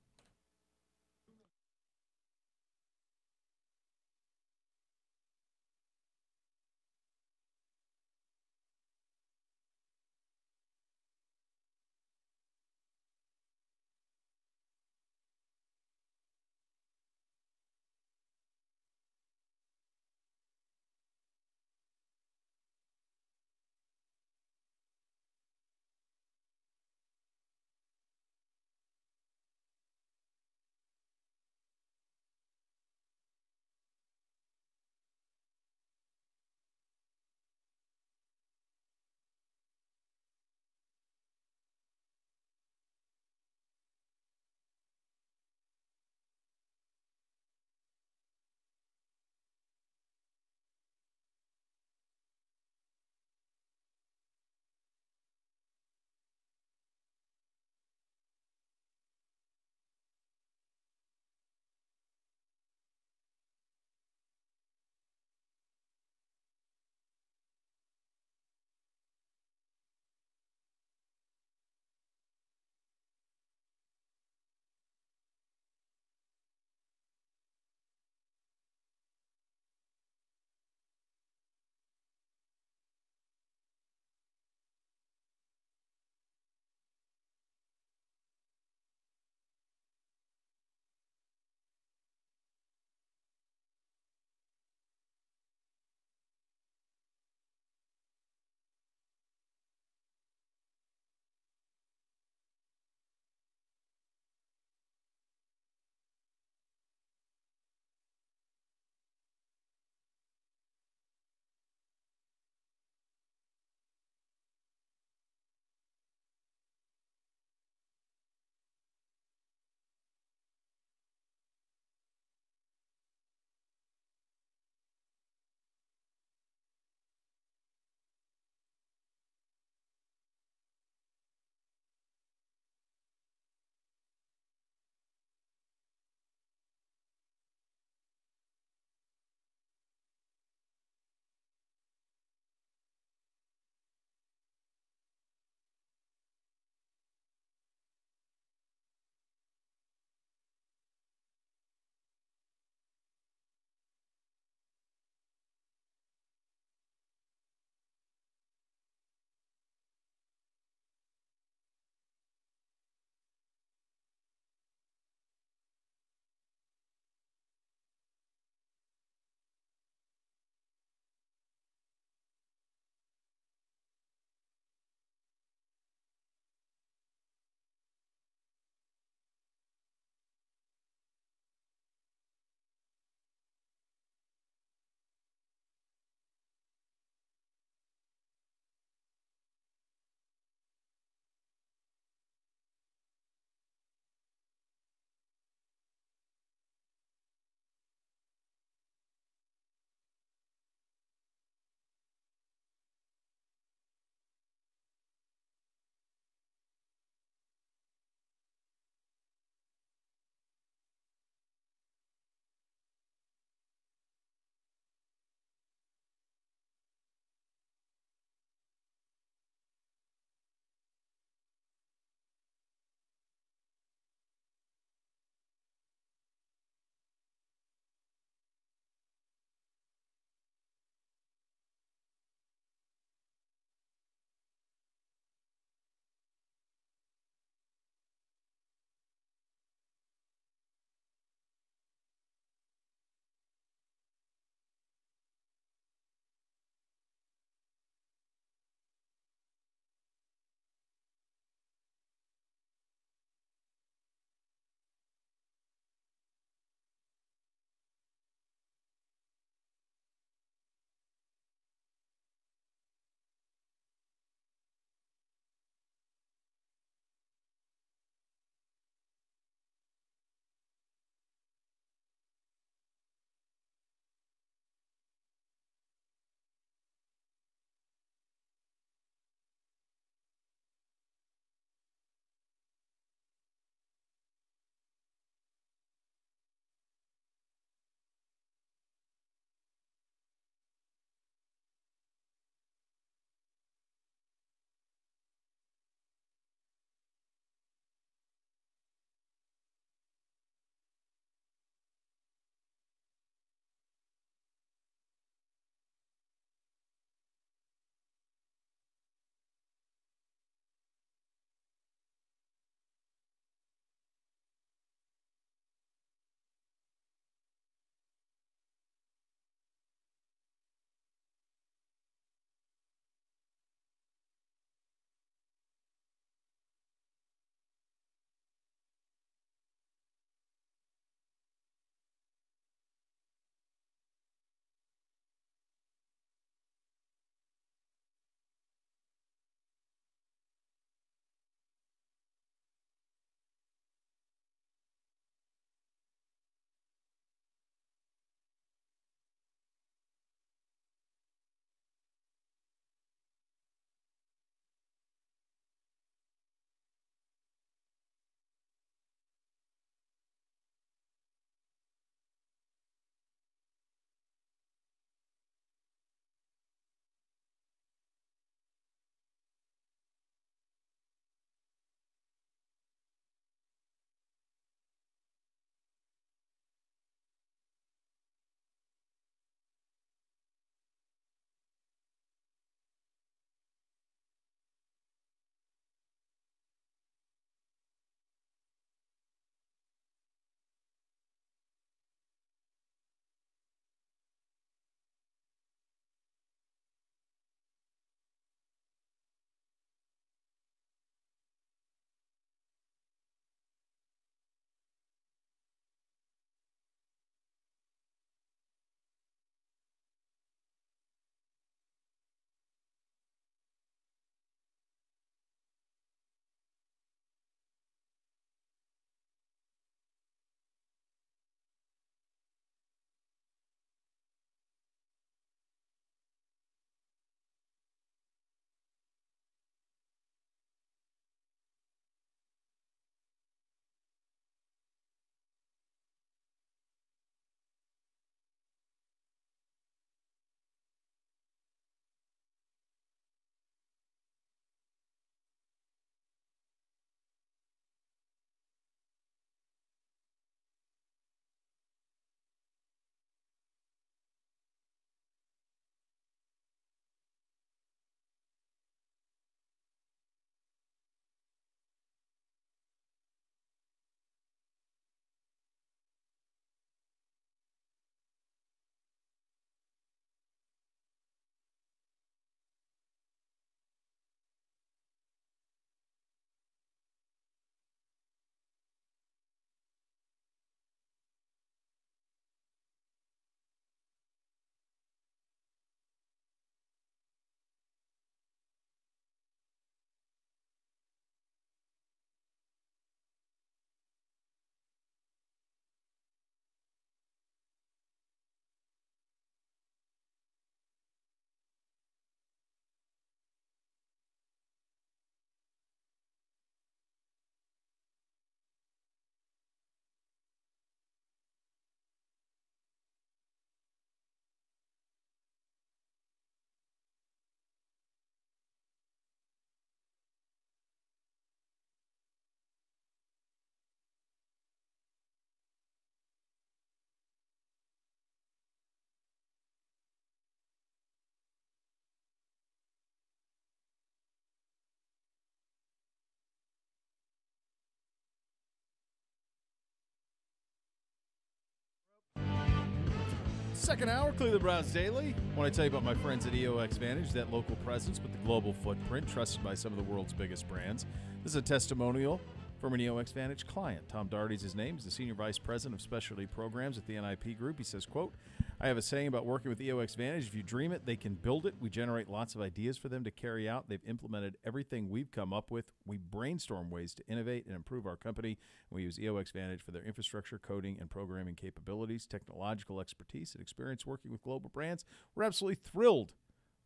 Second hour, Cleveland Browns Daily. I want to tell you about my friends at EOX Vantage, that local presence with the global footprint, trusted by some of the world's biggest brands. This is a testimonial from an EOX Vantage client. Tom Daugherty's his name. He's the Senior Vice President of Specialty Programs at the NIP Group. He says, quote, I have a saying about working with EOX Vantage. If you dream it, they can build it. We generate lots of ideas for them to carry out. They've implemented everything we've come up with. We brainstorm ways to innovate and improve our company. We use EOX Vantage for their infrastructure, coding, and programming capabilities, technological expertise, and experience working with global brands. We're absolutely thrilled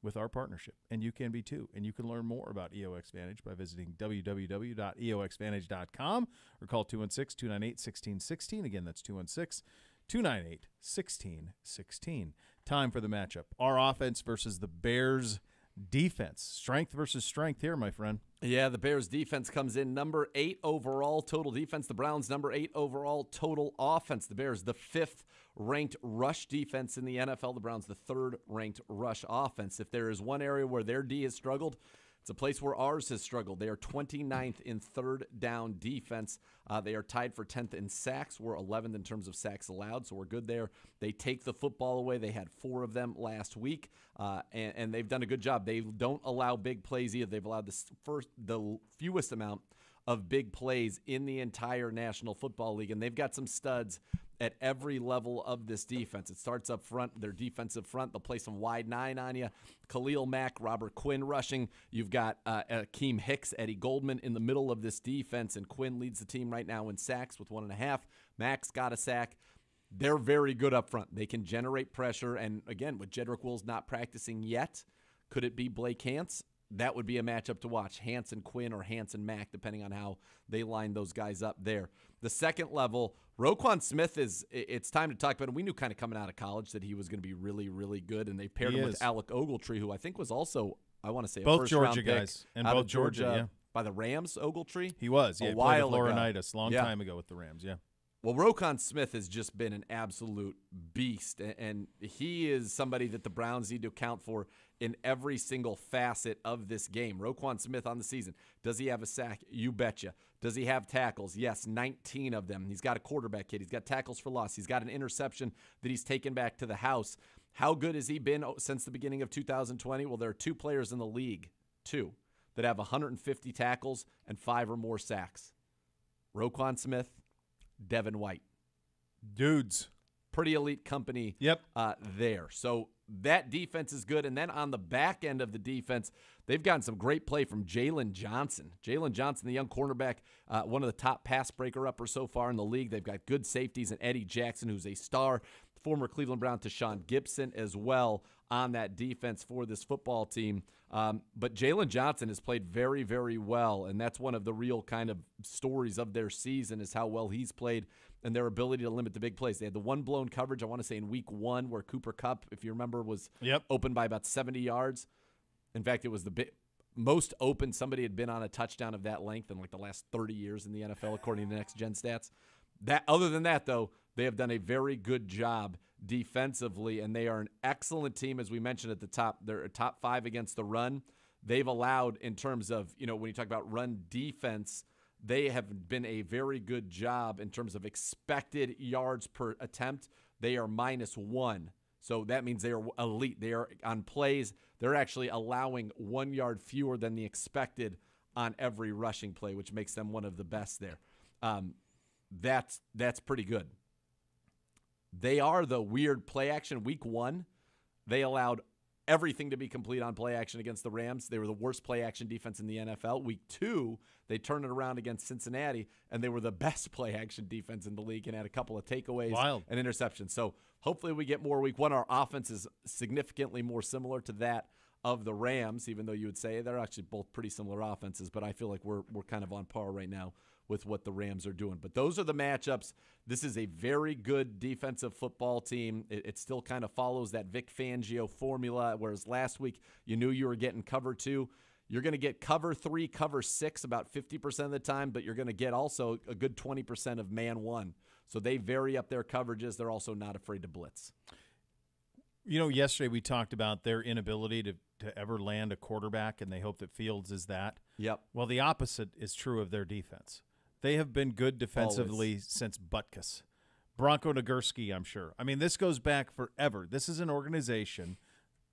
with our partnership, and you can be too. And you can learn more about EOX Vantage by visiting www.eoxvantage.com or call 216-298-1616. Again, that's 216-298-1616. Time for the matchup. Our offense versus the Bears' defense. Strength versus strength here, my friend. Yeah, the Bears' defense comes in number 8 overall total defense. The Browns, number 8 overall total offense. The Bears, the 5th-ranked rush defense in the NFL. The Browns, the 3rd-ranked rush offense. If there is one area where their D has struggled, it's a place where ours has struggled. They are 29th in third down defense. They are tied for 10th in sacks. We're 11th in terms of sacks allowed, so we're good there. They take the football away. They had 4 of them last week, and they've done a good job. They don't allow big plays either. They've allowed the fewest amount of big plays in the entire National Football League, and they've got some studs at every level of this defense. It starts up front, their defensive front. They'll play some wide 9 on you. Khalil Mack, Robert Quinn rushing. You've got Akeem Hicks, Eddie Goldman in the middle of this defense, and Quinn leads the team right now in sacks with 1.5. Mack's got a sack. They're very good up front. They can generate pressure, and again, with Jedrick Wills not practicing yet, could it be Blake Hance? That would be a matchup to watch, Hance and Quinn or Hance and Mack, depending on how they line those guys up there. The second level, Roquan Smith it's time to talk about him. We knew kind of coming out of college that he was going to be really, really good, and they paired him with Alec Ogletree, who I think was also, I want to say, both a Georgia first-round guys, pick and both Georgia, yeah. By the Rams, Ogletree? He was, yeah. A while ago. Laurinaitis, long time ago with the Rams, yeah. Well, Roquan Smith has just been an absolute beast, and he is somebody that the Browns need to account for in every single facet of this game. Roquan Smith on the season. Does he have a sack? You betcha. Does he have tackles? Yes, 19 of them. He's got a quarterback hit. He's got tackles for loss. He's got an interception that he's taken back to the house. How good has he been since the beginning of 2020? Well, there are 2 players in the league, 2, that have 150 tackles and 5 or more sacks. Roquan Smith, Devin White. Dudes. Pretty elite company there. So that defense is good. And then on the back end of the defense, they've gotten some great play from Jalen Johnson. Jalen Johnson, the young cornerback, one of the top pass breaker-uppers so far in the league. They've got good safeties, and Eddie Jackson, who's a star, former Cleveland Brown, Tashawn Gibson as well on that defense for this football team. But Jalen Johnson has played very, very well, and that's one of the real kind of stories of their season is how well he's played and their ability to limit the big plays. They had the one blown coverage, I want to say, in week 1 where Cooper Kupp, if you remember, was open by about 70 yards. In fact, it was the most open somebody had been on a touchdown of that length in like the last 30 years in the NFL, according to Next Gen Stats. Other than that, though, they have done a very good job defensively, and they are an excellent team, as we mentioned at the top. They're a top 5 against the run. They've allowed, in terms of, when you talk about run defense, they have been a very good job in terms of expected yards per attempt. They are -1. So that means they are elite. They are on plays. They're actually allowing 1 yard fewer than the expected on every rushing play, which makes them one of the best there. That's pretty good. They are the weird play action. Week 1, they allowed everything to be complete on play action against the Rams. They were the worst play action defense in the NFL. Week 2, they turned it around against Cincinnati, and they were the best play action defense in the league and had a couple of takeaways and interceptions. So hopefully we get more week 1. Our offense is significantly more similar to that of the Rams, even though you would say they're actually both pretty similar offenses, but I feel like we're kind of on par right now with what the Rams are doing. But those are the matchups. This is a very good defensive football team. It still kind of follows that Vic Fangio formula, whereas last week you knew you were getting cover 2. You're going to get cover 3, cover 6 about 50% of the time, but you're going to get also a good 20% of man 1. So they vary up their coverages. They're also not afraid to blitz. Yesterday we talked about their inability to ever land a quarterback, and they hope that Fields is that. Yep. Well, the opposite is true of their defense. They have been good defensively since Butkus. Bronco Nagurski, I'm sure. I mean, this goes back forever. This is an organization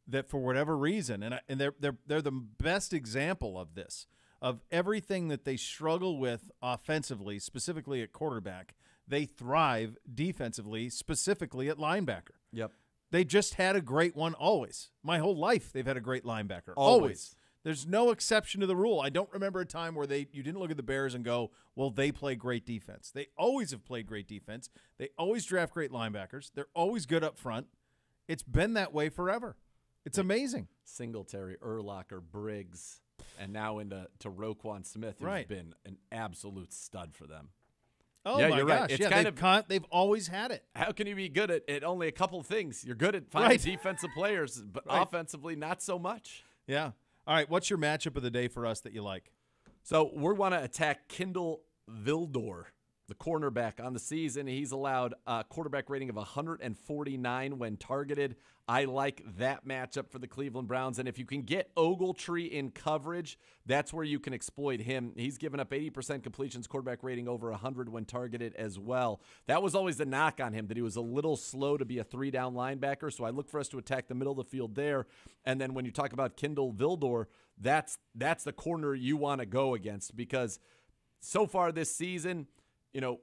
that, for whatever reason, and they're the best example of this, of everything that they struggle with offensively, specifically at quarterback, they thrive defensively, specifically at linebacker. Yep. They just had a great one always. My whole life they've had a great linebacker. Always. There's no exception to the rule. I don't remember a time where you didn't look at the Bears and go, well, they play great defense. They always have played great defense. They always draft great linebackers. They're always good up front. It's been that way forever. It's amazing. Singletary, Urlacher, Briggs, and now into Roquan Smith, who's been an absolute stud for them. Oh, yeah, my you're gosh. right. It's Yeah, they've always had it. How can you be good at only a couple of things? You're good at finding defensive players, but offensively, not so much. Yeah. All right, what's your matchup of the day for us that you like? So we want to attack Kendall Vildor, the cornerback on the season. He's allowed a quarterback rating of 149 when targeted. I like that matchup for the Cleveland Browns. And if you can get Ogletree in coverage, that's where you can exploit him. He's given up 80% completions, quarterback rating over 100 when targeted as well. That was always the knock on him, that he was a little slow to be a 3-down linebacker. So I look for us to attack the middle of the field there. And then when you talk about Kendall Vildor, that's the corner you want to go against, because so far this season, you know,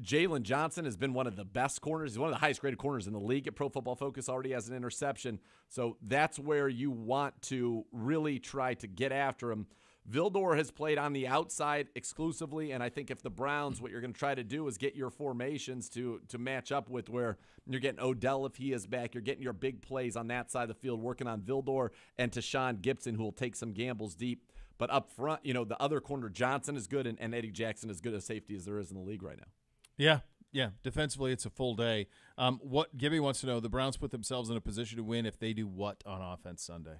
Jalen Johnson has been one of the best corners. He's one of the highest graded corners in the league at Pro Football Focus, already has an interception. So that's where you want to really try to get after him. Vildor has played on the outside exclusively, and I think if the Browns, what you're going to try to do is get your formations to match up with where you're getting Odell if he is back. You're getting your big plays on that side of the field, working on Vildor and Tashawn Gibson, who will take some gambles deep. But up front, you know, the other corner, Johnson, is good, and Eddie Jackson is good a safety as there is in the league right now. Yeah. Defensively, it's a full day. What Gibby wants to know, the Browns put themselves in a position to win if they do what on offense Sunday?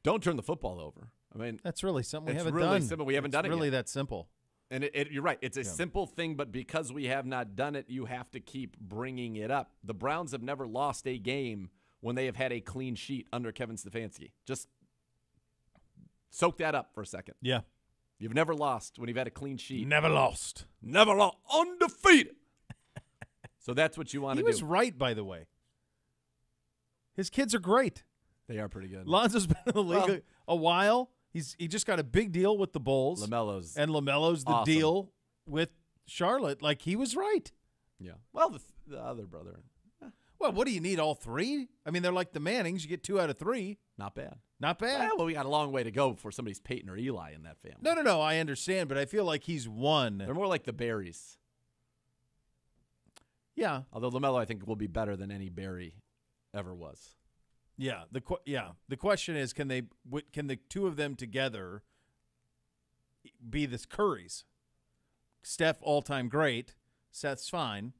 Don't turn the football over. I mean, that's really something we haven't done. It's really done. simple. We haven't done it It's really yet. that simple. And you're right. It's a simple thing, but because we have not done it, you have to keep bringing it up. The Browns have never lost a game when they have had a clean sheet under Kevin Stefanski. Just soak that up for a second. Yeah. You've never lost when you've had a clean sheet. Never lost. Never lost. Undefeated. So that's what you want to do. He was right, by the way. His kids are great. They are pretty good. Lonzo's been in the league a while. He just got a big deal with the Bulls. LaMelo's the awesome. deal with Charlotte. Like, he was right. Yeah. Well, the other brother. Well, what do you need, all three? I mean, they're like the Mannings. You get 2 out of 3. Not bad. Not bad. Well, we got a long way to go before somebody's Peyton or Eli in that family. No. I understand, but I feel like he's one. They're more like the Berries. Yeah. Although LaMelo, I think, will be better than any Berry ever was. Yeah. The question is, can the 2 of them together be the Currys? Steph, all-time great. Seth's fine.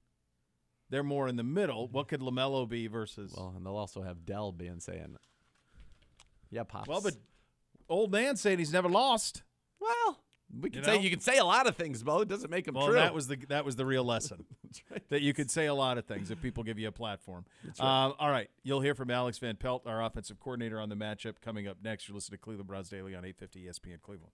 They're more in the middle. What could LaMelo be versus? Well, and they'll also have Dell being saying, "Yeah, Pops." Well, but old man saying he's never lost. Well, we can say you can say a lot of things, Bo. It doesn't make them true. That was the real lesson. That's right. That you could say a lot of things if people give you a platform. That's right. All right, you'll hear from Alex Van Pelt, our offensive coordinator, on the matchup coming up next. You're listening to Cleveland Browns Daily on 850 ESPN Cleveland.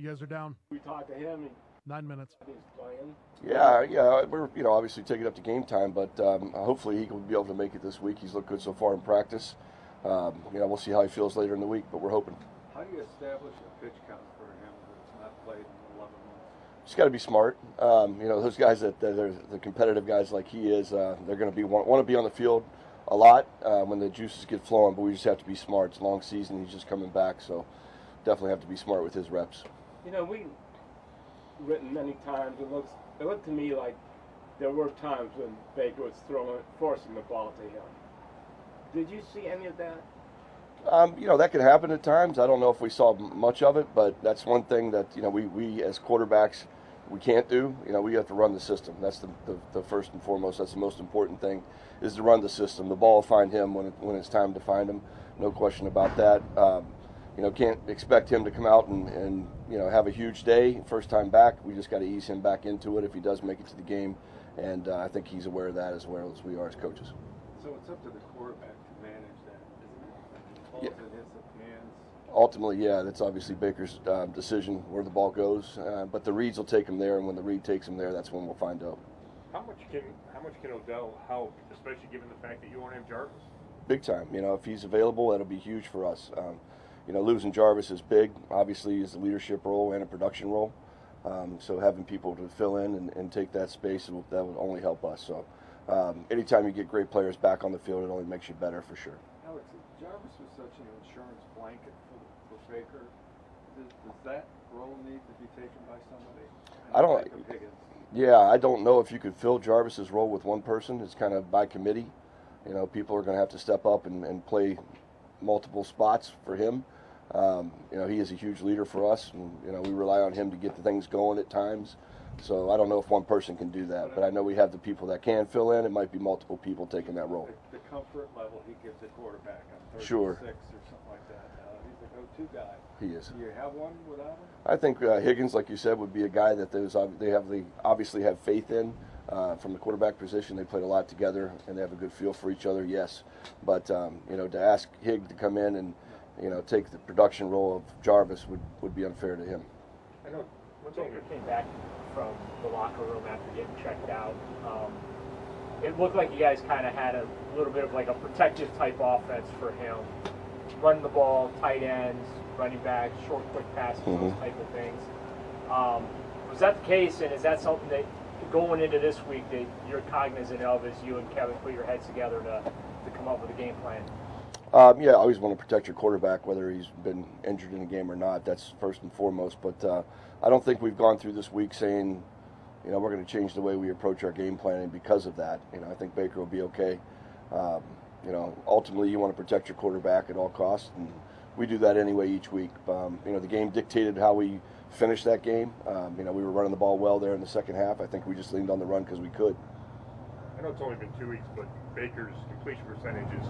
You guys are down. We talked to him. 9 minutes. He's playing. Yeah, we're obviously taking up to game time, but hopefully he will be able to make it this week. He's looked good so far in practice. We'll see how he feels later in the week, but we're hoping. How do you establish a pitch count for him that's not played in 11 months? Just got to be smart. Those guys that are the competitive guys like he is, they're going to want to be on the field a lot when the juices get flowing, but we just have to be smart. It's a long season. He's just coming back, so definitely have to be smart with his reps. We've written many times, it looked to me like there were times when Baker was forcing the ball to him. Did you see any of that? That can happen at times. I don't know if we saw much of it, but that's one thing that, we as quarterbacks, we can't do. We have to run the system. That's the first and foremost. That's the most important thing, is to run the system. The ball will find him when it's time to find him. No question about that. Can't expect him to come out and have a huge day first time back. We just got to ease him back into it if he does make it to the game, and I think he's aware of that as well as we are as coaches. So it's up to the quarterback to manage that, isn't it? The ball's in his hands. Ultimately, yeah, that's obviously Baker's decision where the ball goes, but the reads will take him there, and when the read takes him there, that's when we'll find out. How much can Odell help, especially given the fact that you won't have Jarvis? Big time. If he's available, that'll be huge for us. Losing Jarvis is big. Obviously, is a leadership role and a production role. So having people to fill in and take that space, that would only help us. So anytime you get great players back on the field, it only makes you better for sure. Alex, Jarvis was such an insurance blanket for Baker. Does that role need to be taken by somebody? I don't know if you could fill Jarvis's role with one person. It's kind of by committee. People are going to have to step up and play multiple spots for him. He is a huge leader for us, and we rely on him to get the things going at times. So I don't know if one person can do that, but I know we have the people that can fill in. It might be multiple people taking that role. The comfort level he gives a quarterback on 36 sure. or something like that. He's a go-to guy. He is. Do you have one without him? I think Higgins, like you said, would be a guy that they obviously have faith in. From the quarterback position, they played a lot together, and they have a good feel for each other, yes. But, to ask Higg to come in and, take the production role of Jarvis would be unfair to him. I know when Baker came back from the locker room after getting checked out, it looked like you guys kind of had a little bit of like a protective type offense for him. Running the ball, tight ends, running backs, short, quick passes, those type of things. Was that the case, and is that something that going into this week that you're cognizant of as you and Kevin put your heads together to come up with a game plan? I always want to protect your quarterback, whether he's been injured in a game or not. That's first and foremost. But I don't think we've gone through this week saying, we're going to change the way we approach our game planning because of that. I think Baker will be okay. Ultimately you want to protect your quarterback at all costs, and we do that anyway each week. The game dictated how we finished that game. We were running the ball well there in the second half. I think we just leaned on the run because we could. I know it's only been 2 weeks, but Baker's completion percentage is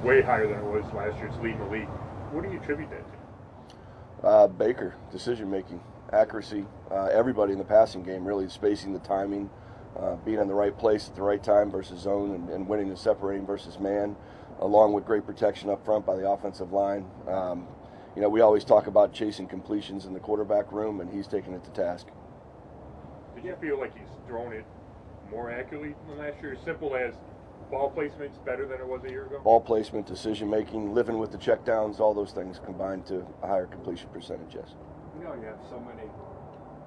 way higher than it was last year. It's leading the league. What do you attribute that to? Baker, decision making, accuracy, everybody in the passing game, really spacing, the timing, being in the right place at the right time versus zone, and winning and separating versus man, along with great protection up front by the offensive line. We always talk about chasing completions in the quarterback room, and he's taking it to task. Did you feel like he's thrown it more accurately than last year? As simple as ball placement's better than it was a year ago? Ball placement, decision making, living with the checkdowns, all those things combined to a higher completion percentage, yes. You have so many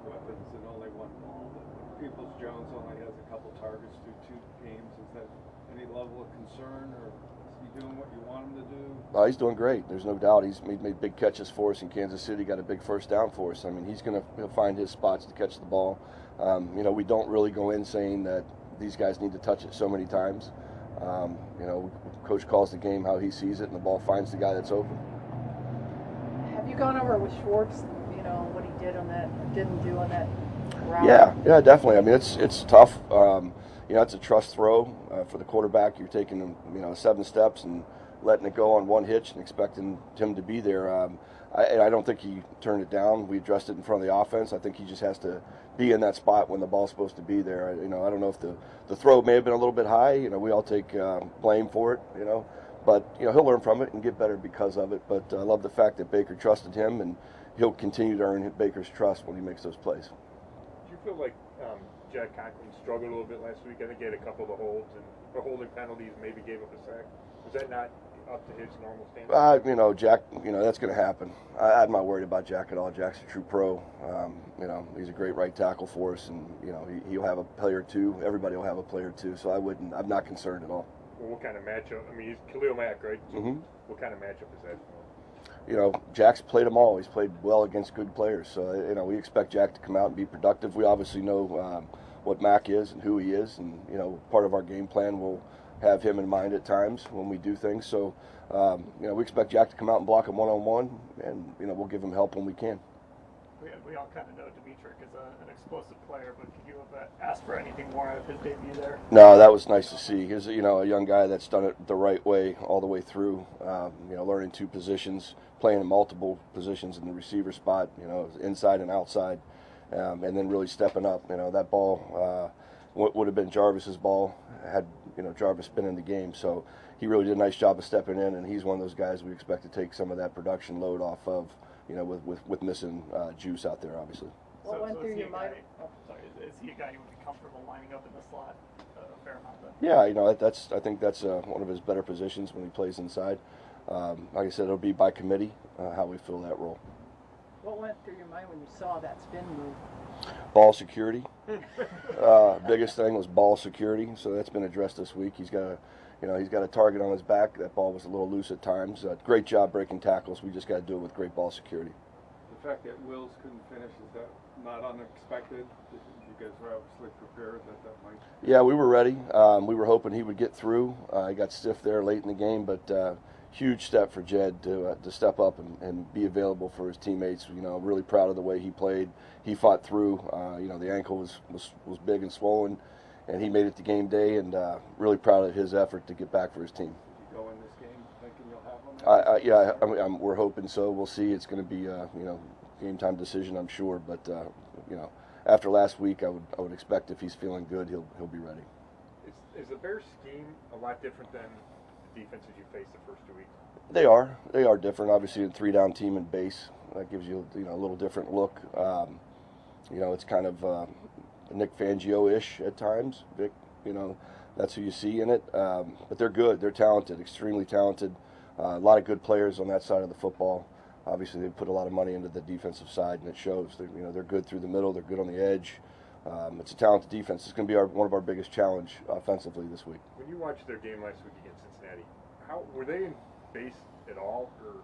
weapons and only one ball. Peoples-Jones only has a couple targets through 2 games. Is that any level of concern, or is he doing what you want him to do? He's doing great. There's no doubt. He's made big catches for us in Kansas City, got a big first down for us. I mean, he'll find his spots to catch the ball. We don't really go in saying that these guys need to touch it so many times. Coach calls the game how he sees it, and the ball finds the guy that's open. Have you gone over with Schwartz, what he did on that, didn't do on that route? Yeah, definitely. I mean, it's tough. It's a trust throw for the quarterback. You're taking 7 steps and letting it go on one hitch and expecting him to be there. I don't think he turned it down. We addressed it in front of the offense. I think he just has to be in that spot when the ball's supposed to be there. I don't know if the throw may have been a little bit high. We all take blame for it, but he'll learn from it and get better because of it. But I love the fact that Baker trusted him, and he'll continue to earn Baker's trust when he makes those plays. Do you feel like Jack Conklin struggled a little bit last week? I think he had a couple of the holds and holding penalties, and maybe gave up a sack. Was that not up to his normal standard? Jack, that's going to happen. I'm not worried about Jack at all. Jack's a true pro. He's a great right tackle for us, and he'll have a play or two. Everybody will have a play or two, so I'm not concerned at all. Well, what kind of matchup? I mean, he's Khalil Mack, right? So Mm-hmm. What kind of matchup is that? Jack's played them all. He's played well against good players, so we expect Jack to come out and be productive. We obviously know what Mack is and who he is, and part of our game plan will have him in mind at times when we do things. So, we expect Jack to come out and block him one-on-one, and we'll give him help when we can. We all kind of know Dimitri is an explosive player, but could you have asked for anything more out of his debut there? No, that was nice to see. He's a young guy that's done it the right way all the way through. Learning two positions, playing in multiple positions in the receiver spot, inside and outside, and then really stepping up. That ball would have been Jarvis's ball had Jarvis been in the game. So he really did a nice job of stepping in, and he's one of those guys we expect to take some of that production load off of. With missing Juice out there, obviously. What went through your mind? Is he a guy you would be comfortable lining up in the slot a fair amount then? Yeah, I think that's one of his better positions when he plays inside. Like I said, it'll be by committee how we fill that role. What went through your mind when you saw that spin move? Ball security. Biggest thing was ball security, so that's been addressed this week. He's got a target on his back. That ball was a little loose at times. Great job breaking tackles. We just got to do it with great ball security. The fact that Wills couldn't finish, is that not unexpected? You guys were obviously prepared that might. Yeah, we were ready. We were hoping he would get through. He got stiff there late in the game, but huge step for Jed to step up and be available for his teammates. Really proud of the way he played. He fought through. The ankle was big and swollen, and he made it to game day, and really proud of his effort to get back for his team. You go in this game thinking you'll have him? We're hoping so. We'll see. It's going to be game time decision, I'm sure. But after last week, I would expect if he's feeling good, he'll be ready. Is the Bears scheme a lot different than the defenses you faced the first 2 weeks? They are different. Obviously, a 3-down team in base that gives you a little different look. It's kind of Nick Fangio-ish at times. Vic, that's who you see in it. But they're good. They're talented, extremely talented. A lot of good players on that side of the football. Obviously, they put a lot of money into the defensive side, and it shows. They're good through the middle. They're good on the edge. It's a talented defense. It's going to be one of our biggest challenge offensively this week. When you watched their game last week against Cincinnati, how were they in base at all, or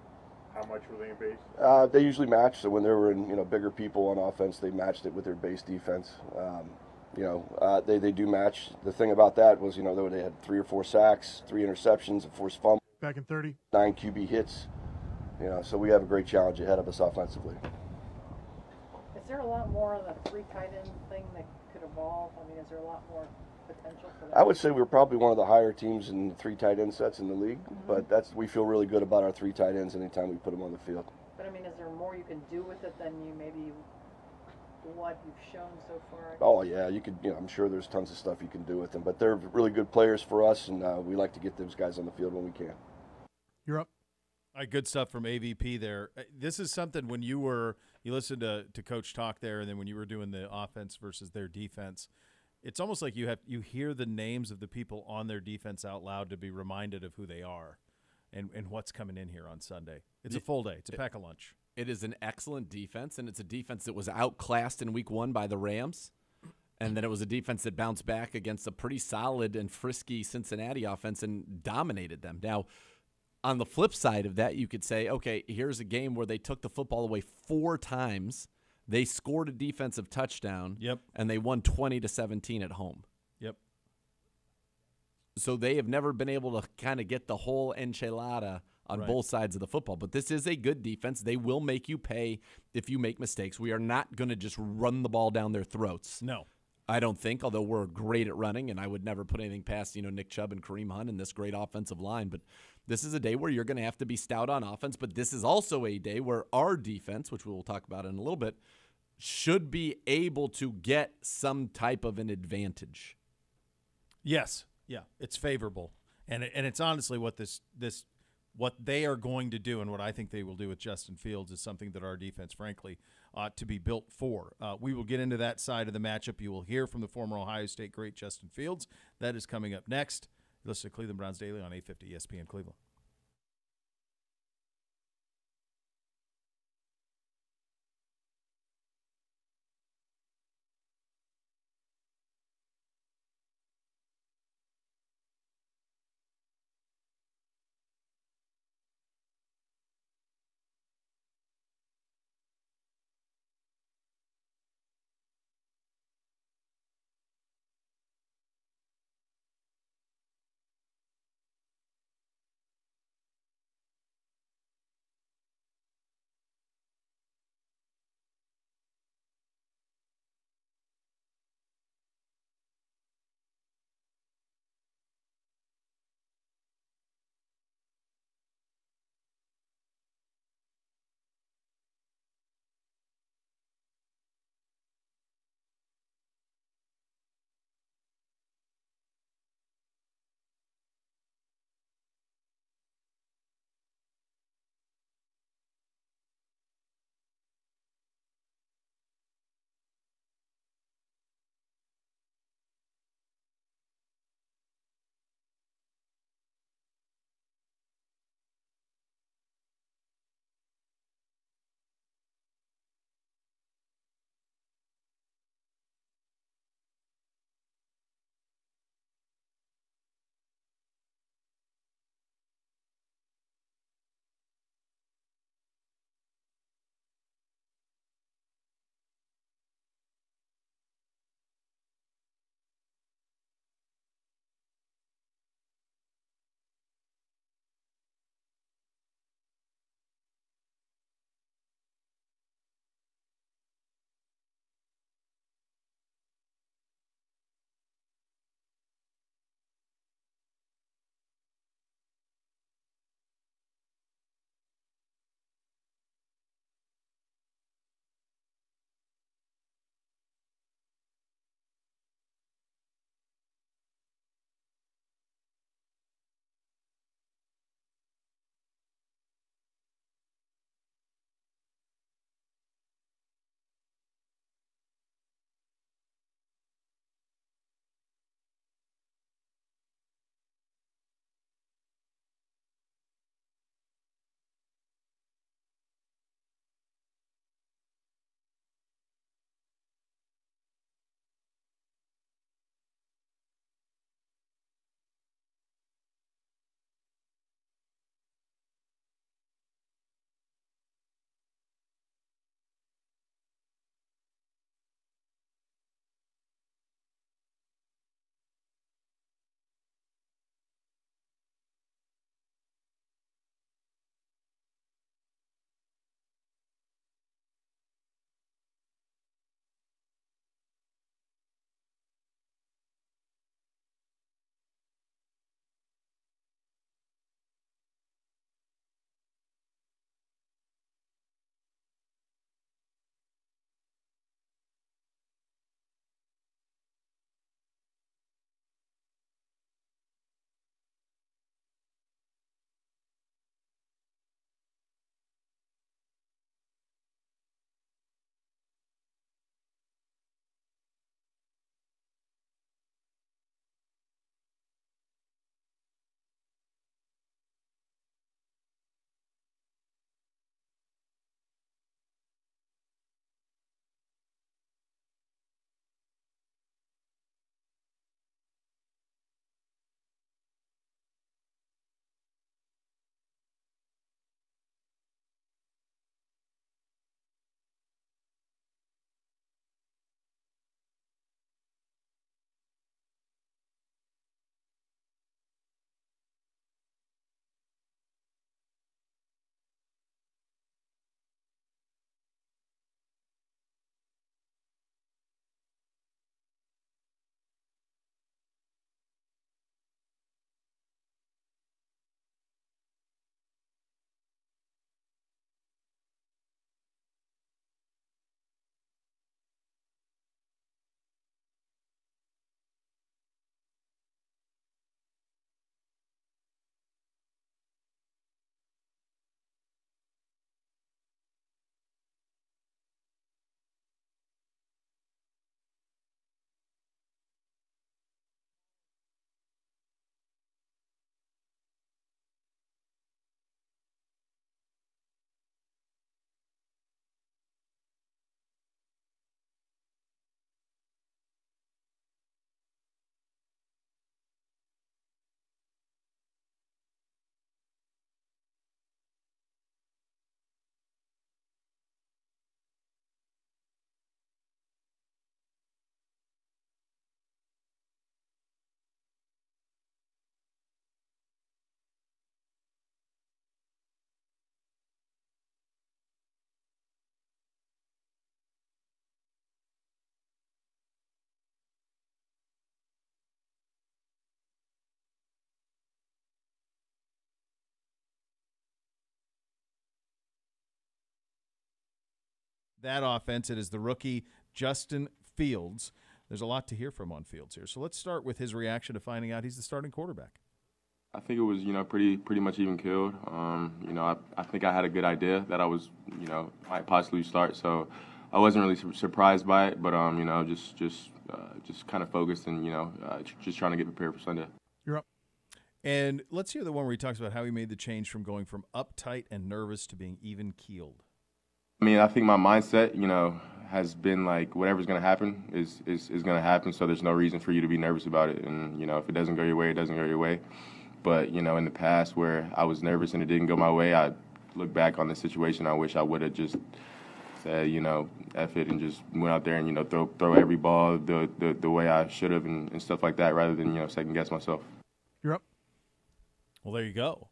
how much were they in base? They usually match. So when they were in bigger people on offense, they matched it with their base defense. They do match. The thing about that was they had 3 or 4 sacks, 3 interceptions, a forced fumble. Back in 30. 9 QB hits. So we have a great challenge ahead of us offensively. Is there a lot more of the 3 tight end thing that could evolve? I mean, is there a lot more potential for that? I would say we're probably one of the higher teams in the 3 tight end sets in the league, but we feel really good about our 3 tight ends anytime we put them on the field. But I mean, is there more you can do with it than what you've shown so far? Oh yeah, you could. I'm sure there's tons of stuff you can do with them, but they're really good players for us, and we like to get those guys on the field when we can. You're up. Good stuff from AVP there. This is something when you listened to Coach talk there, and then when you were doing the offense versus their defense, it's almost like you hear the names of the people on their defense out loud to be reminded of who they are and what's coming in here on Sunday. It's a full day. It's a pack of lunch. It is an excellent defense, and it's a defense that was outclassed in week 1 by the Rams. And then it was a defense that bounced back against a pretty solid and frisky Cincinnati offense and dominated them. Now, on the flip side of that, you could say, okay, here's a game where they took the football away 4 times. They scored a defensive touchdown. Yep. And they won 20-17 at home. Yep. So they have never been able to kind of get the whole enchilada on both sides of the football. But this is a good defense. They will make you pay if you make mistakes. We are not going to just run the ball down their throats. No. I don't think, although we're great at running, and I would never put anything past, Nick Chubb and Kareem Hunt and this great offensive line. But this is a day where you're going to have to be stout on offense. But this is also a day where our defense, which we will talk about in a little bit, should be able to get some type of an advantage. Yes. Yeah. It's favorable. And it's honestly what this what they are going to do and what I think they will do with Justin Fields is something that our defense, frankly, ought to be built for. We will get into that side of the matchup. You will hear from the former Ohio State great Justin Fields. That is coming up next. Listen to Cleveland Browns Daily on 850 ESPN Cleveland. that offense. It is the rookie Justin Fields. There's a lot to hear from on Fields here. So let's start with his reaction to finding out he's the starting quarterback. I think it was, pretty much even killed. I think I had a good idea that I was, might possibly start. So I wasn't really surprised by it, but just kind of focused and just trying to get prepared for Sunday. You're up. And let's hear the one where he talks about how he made the change from going from uptight and nervous to being even keeled. I mean, I think my mindset, has been like whatever's going to happen is going to happen. So there's no reason for you to be nervous about it. And if it doesn't go your way, it doesn't go your way. But in the past where I was nervous and it didn't go my way, I look back on the situation. I wish I would have just said, F it, and just went out there and throw every ball the way I should have and stuff like that, rather than second guess myself. You're up. Well, there you go.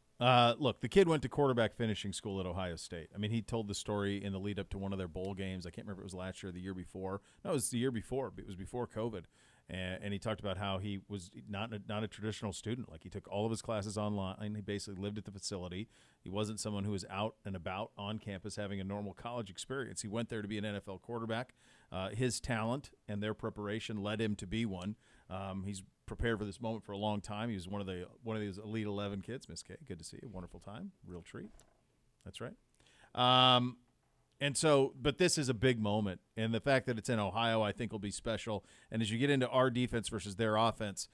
Look, the kid went to quarterback finishing school at Ohio State. I mean, he told the story in the lead up to one of their bowl games. I can't remember if it was last year or the year before. No, it was the year before. It was before COVID. And he talked about how he was not a traditional student. Like, he took all of his classes online. He basically lived at the facility. He wasn't someone who was out and about on campus having a normal college experience. He went there to be an NFL quarterback. His talent and their preparation led him to be one. He's prepared for this moment for a long time. He was one of these Elite 11 kids. Miss K, good to see you. Wonderful time. Real treat. That's right. And so, but this is a big moment, and the fact that it's in Ohio, I think, will be special. And as you get into our defense versus their offense,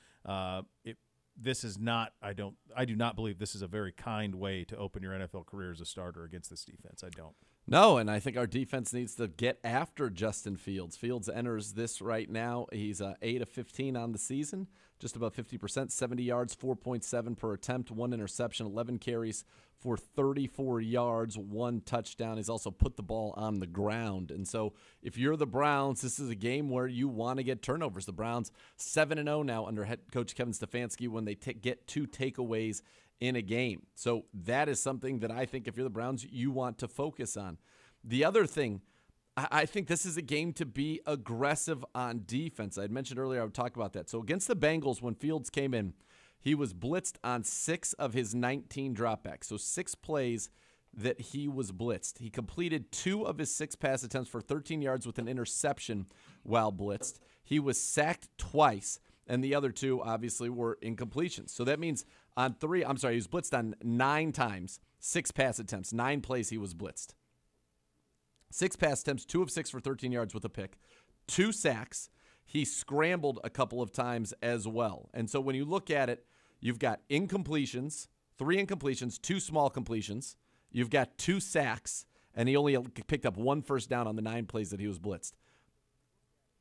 this is not. I do not believe this is a very kind way to open your NFL career as a starter against this defense. I don't. No, and I think our defense needs to get after Justin Fields. Fields enters this right now. He's 8 of 15 on the season, just about 50%, 70 yards, 4.7 per attempt, 1 interception, 11 carries for 34 yards, 1 touchdown. He's also put the ball on the ground. And so if you're the Browns, this is a game where you want to get turnovers. The Browns 7-0 now under head coach Kevin Stefanski when they get 2 takeaways in a game. So that is something that I think if you're the Browns, you want to focus on. The other thing, I think this is a game to be aggressive on defense. I had mentioned earlier I would talk about that. So against the Bengals, when Fields came in, he was blitzed on 6 of his 19 dropbacks. So 6 plays that he was blitzed. He completed 2 of his 6 pass attempts for 13 yards with an interception while blitzed. He was sacked twice, and the other 2 obviously were incompletions. So that means he was blitzed on 9 times, 6 pass attempts, 9 plays he was blitzed. 6 pass attempts, 2 of 6 for 13 yards with a pick, 2 sacks. He scrambled a couple of times as well. And so when you look at it, you've got incompletions, 3 incompletions, 2 small completions. You've got 2 sacks, and he only picked up 1 first down on the 9 plays that he was blitzed.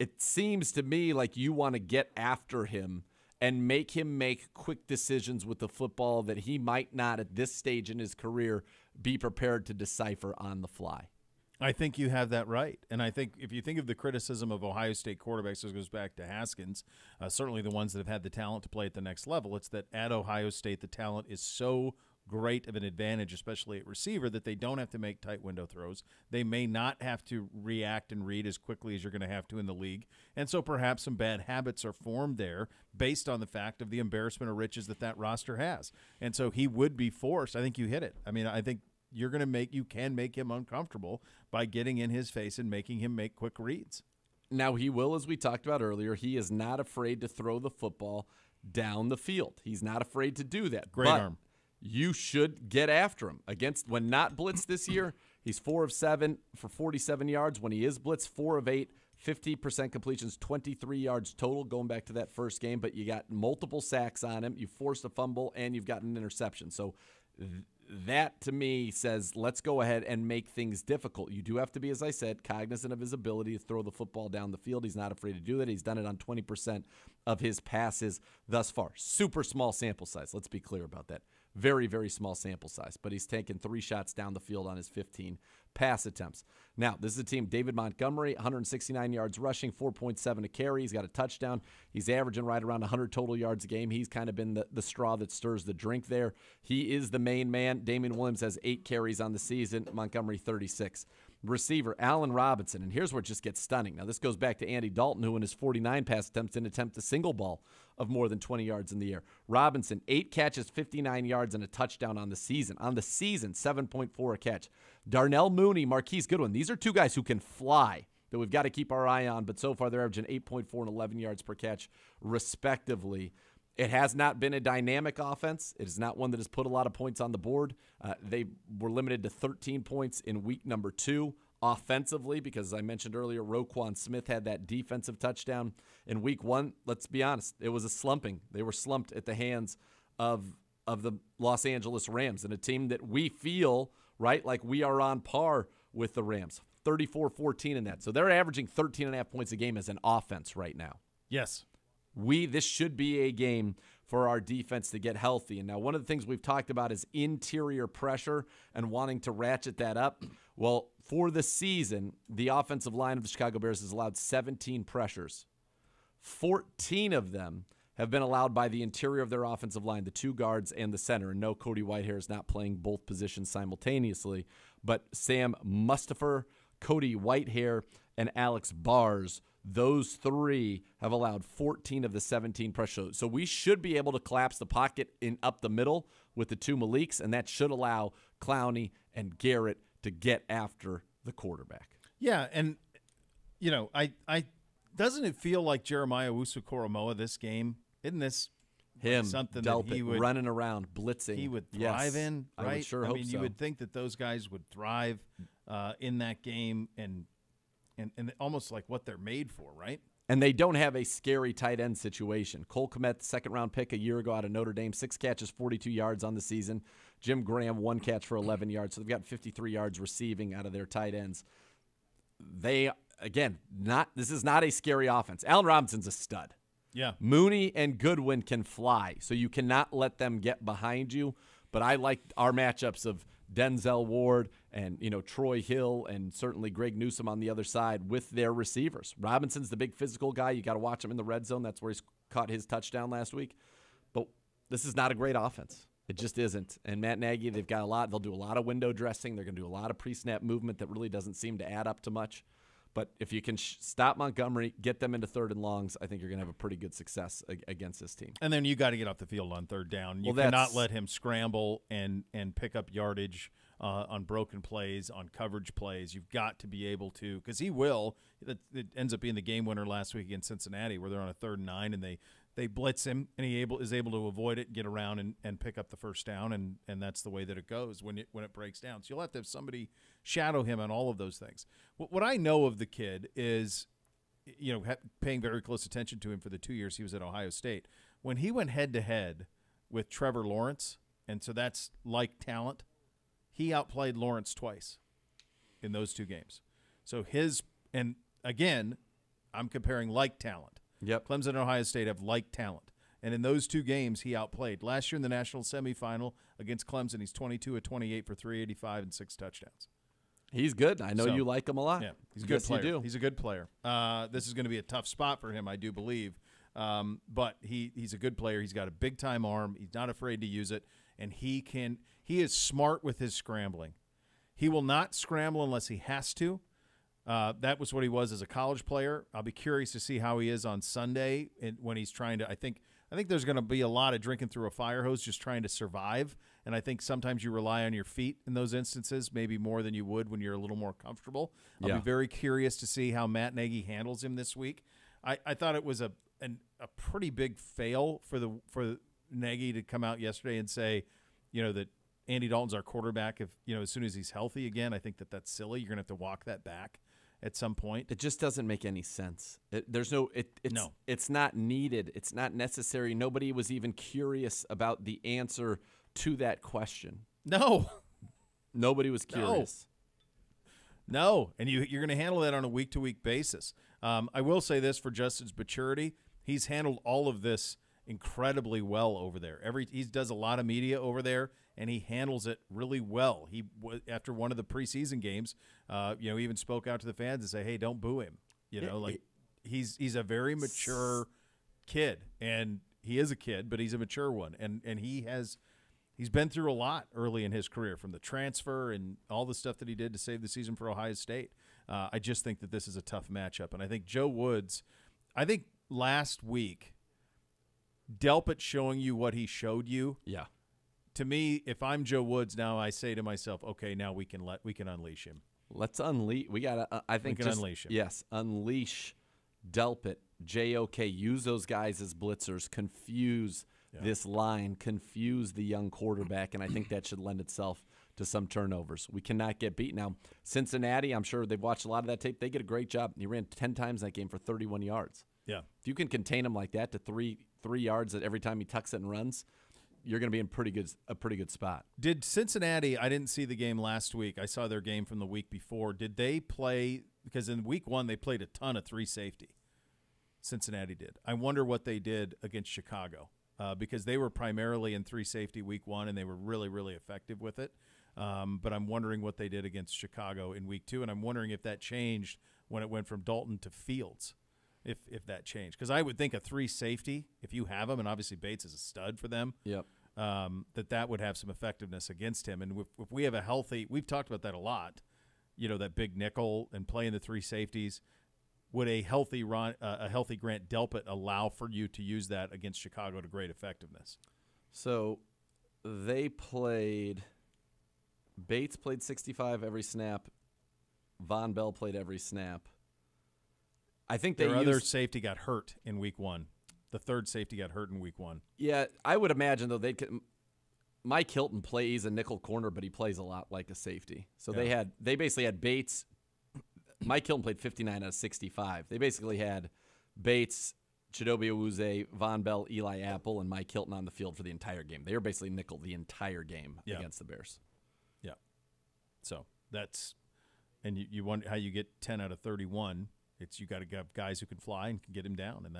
It seems to me like you want to get after him and make him make quick decisions with the football that he might not at this stage in his career be prepared to decipher on the fly. I think you have that right. And I think if you think of the criticism of Ohio State quarterbacks, this goes back to Haskins, certainly the ones that have had the talent to play at the next level, it's that at Ohio State the talent is so great of an advantage, especially at receiver, that they don't have to make tight window throws. They may not have to react and read as quickly as you're going to have to in the league. And so perhaps some bad habits are formed there based on the fact of the embarrassment of riches that roster has. And so he would be forced. I think you hit it. I mean, I think you can make him uncomfortable by getting in his face and making him make quick reads. Now he will, as we talked about earlier, he is not afraid to throw the football down the field. He's not afraid to do that. Great arm. You should get after him. When not blitzed this year, he's 4 of 7 for 47 yards. When he is blitzed, 4 of 8, 50% completions, 23 yards total going back to that first game. But you got multiple sacks on him. You forced a fumble, and you've got an interception. So that, to me, says let's go ahead and make things difficult. You do have to be, as I said, cognizant of his ability to throw the football down the field. He's not afraid to do that. He's done it on 20% of his passes thus far. Super small sample size. Let's be clear about that. Very, very small sample size. But he's taken 3 shots down the field on his 15 pass attempts. Now, this is a team, David Montgomery, 169 yards rushing, 4.7 a carry. He's got a touchdown. He's averaging right around 100 total yards a game. He's kind of been the straw that stirs the drink there. He is the main man. Damian Williams has 8 carries on the season. Montgomery, 36. receiver, Allen Robinson. And here's where it just gets stunning. Now, this goes back to Andy Dalton, who in his 49 pass attempts didn't attempt a single ball of more than 20 yards in the air. Robinson, 8 catches, 59 yards, and a touchdown on the season. On the season, 7.4 a catch. Darnell Mooney, Marquise Goodwin. These are two guys who can fly that we've got to keep our eye on, but so far they're averaging 8.4 and 11 yards per catch, respectively. It has not been a dynamic offense. It is not one that has put a lot of points on the board. They were limited to 13 points in week number 2 offensively because, as I mentioned earlier, Roquan Smith had that defensive touchdown. In week 1, let's be honest, it was a slumping. They were slumped at the hands of the Los Angeles Rams, and a team that we feel, right, like we are on par with the Rams. 34-14 in that. So they're averaging 13.5 points a game as an offense right now. Yes. This should be a game for our defense to get healthy. And now one of the things we've talked about is interior pressure and wanting to ratchet that up. Well, for the season, the offensive line of the Chicago Bears has allowed 17 pressures. 14 of them have been allowed by the interior of their offensive line, the 2 guards and the center. And no, Cody Whitehair is not playing both positions simultaneously. But Sam Mustipher, Cody Whitehair, and Alex Bars, those 3 have allowed 14 of the 17 pressures. So we should be able to collapse the pocket in up the middle with the 2 Maliks, and that should allow Clowney and Garrett to get after the quarterback. Yeah, and, I doesn't it feel like Jeremiah Owusu-Koramoah this game? Isn't this something that he would running around, blitzing? He would thrive in, right? I would sure hope so. You would think that those guys would thrive in that game and almost like what they're made for, right? And they don't have a scary tight end situation. Cole Kmet, second-round pick a year ago out of Notre Dame, 6 catches, 42 yards on the season. Jim Graham, 1 catch for 11 yards. So they've got 53 yards receiving out of their tight ends. This is not a scary offense. Allen Robinson's a stud. Yeah. Mooney and Goodwin can fly, so you cannot let them get behind you. But I like our matchups of Denzel Ward and Troy Hill and certainly Greg Newsome on the other side with their receivers. Robinson's the big physical guy. You got to watch him in the red zone. That's where he's caught his touchdown last week. But this is not a great offense. It just isn't. And Matt Nagy, they've got a lot. They'll do a lot of window dressing. They're going to do a lot of pre-snap movement that really doesn't seem to add up to much. But if you can stop Montgomery, get them into 3rd and longs, I think you're going to have a pretty good success against this team. And then you got to get off the field on 3rd down. You cannot let him scramble and pick up yardage on broken plays, on coverage plays. You've got to be able to, because he will. It ends up being the game winner last week against Cincinnati where they're on a 3rd and 9 and they blitz him, and he is able to avoid it, get around, and pick up the first down, and that's the way that it goes when it breaks down. So you'll have to have somebody shadow him on all of those things. What I know of the kid is, paying very close attention to him for the 2 years he was at Ohio State. When he went head-to-head with Trevor Lawrence, and so that's like talent, he outplayed Lawrence twice in those 2 games. So and again, I'm comparing like talent. Yep. Clemson and Ohio State have like talent. And in those 2 games, he outplayed. Last year in the national semifinal against Clemson, he's 22 of 28 for 385 and 6 touchdowns. He's good. I know you like him a lot. Yeah, he's a good player. You do. He's a good player. This is going to be a tough spot for him, I do believe. But he's a good player. He's got a big-time arm. He's not afraid to use it. And he is smart with his scrambling. He will not scramble unless he has to. That was what he was as a college player. I'll be curious to see how he is on Sunday when he's trying to. I think there's going to be a lot of drinking through a fire hose just trying to survive. And I think sometimes you rely on your feet in those instances, maybe more than you would when you're a little more comfortable. I'll be very curious to see how Matt Nagy handles him this week. I thought it was a pretty big fail for Nagy to come out yesterday and say, that Andy Dalton's our quarterback. If as soon as he's healthy again, I think that's silly. You're going to have to walk that back at some point. It just doesn't make any sense. It's not needed. It's not necessary. Nobody was even curious about the answer to that question. No. Nobody was curious. No. And you're going to handle that on a week-to-week basis. I will say this for Justin's maturity. He's handled all of this incredibly well over there. He does a lot of media over there, and he handles it really well. He after one of the preseason games, he even spoke out to the fans and say, "Hey, don't boo him." He's a very mature kid, and he is a kid, but he's a mature one, and he has He's been through a lot early in his career, from the transfer and all the stuff that he did to save the season for Ohio State. I just think that this is a tough matchup. And I think Joe Woods, I think last week, Delpit showing you what he showed you. Yeah. To me, if I'm Joe Woods now, I say to myself, okay, now we can unleash him. Let's unleash. We got to, I think, we can unleash him. Yes, unleash Delpit, JOK, use those guys as blitzers, confuse this line, confuse the young quarterback, and I think that should lend itself to some turnovers. We cannot get beat. Now, Cincinnati, I'm sure they've watched a lot of that tape. They get a great job. He ran 10 times that game for 31 yards. Yeah. If you can contain him like that to three yards at every time he tucks it and runs, you're going to be in a pretty good spot. Did Cincinnati, I didn't see the game last week. I saw their game from the week before. Did they play, because in week 1 they played a ton of 3 safety. Cincinnati did. I wonder what they did against Chicago. Because they were primarily in 3 safety week 1, and they were really, really effective with it. But I'm wondering what they did against Chicago in week 2, and I'm wondering if that changed when it went from Dalton to Fields, if that changed. Because I would think a 3 safety, if you have them, and obviously Bates is a stud for them, that would have some effectiveness against him. And if we have a healthy – we've talked about that a lot, that big nickel and playing the 3 safeties – would a healthy Grant Delpit allow for you to use that against Chicago to great effectiveness? So they played – Bates played 65 every snap. Von Bell played every snap. I think their other safety got hurt in week 1. The third safety got hurt in week 1. Yeah, I would imagine, though, Mike Hilton plays a nickel corner, but he plays a lot like a safety. So they basically had Bates – Mike Hilton played 59 out of 65. They basically had Bates, Chidobe Awuzie, Von Bell, Eli Apple, and Mike Hilton on the field for the entire game. They were basically nickel the entire game against the Bears. Yeah. So that's – and you wonder how you get 10 out of 31. It's you got to have guys who can fly and can get him down, and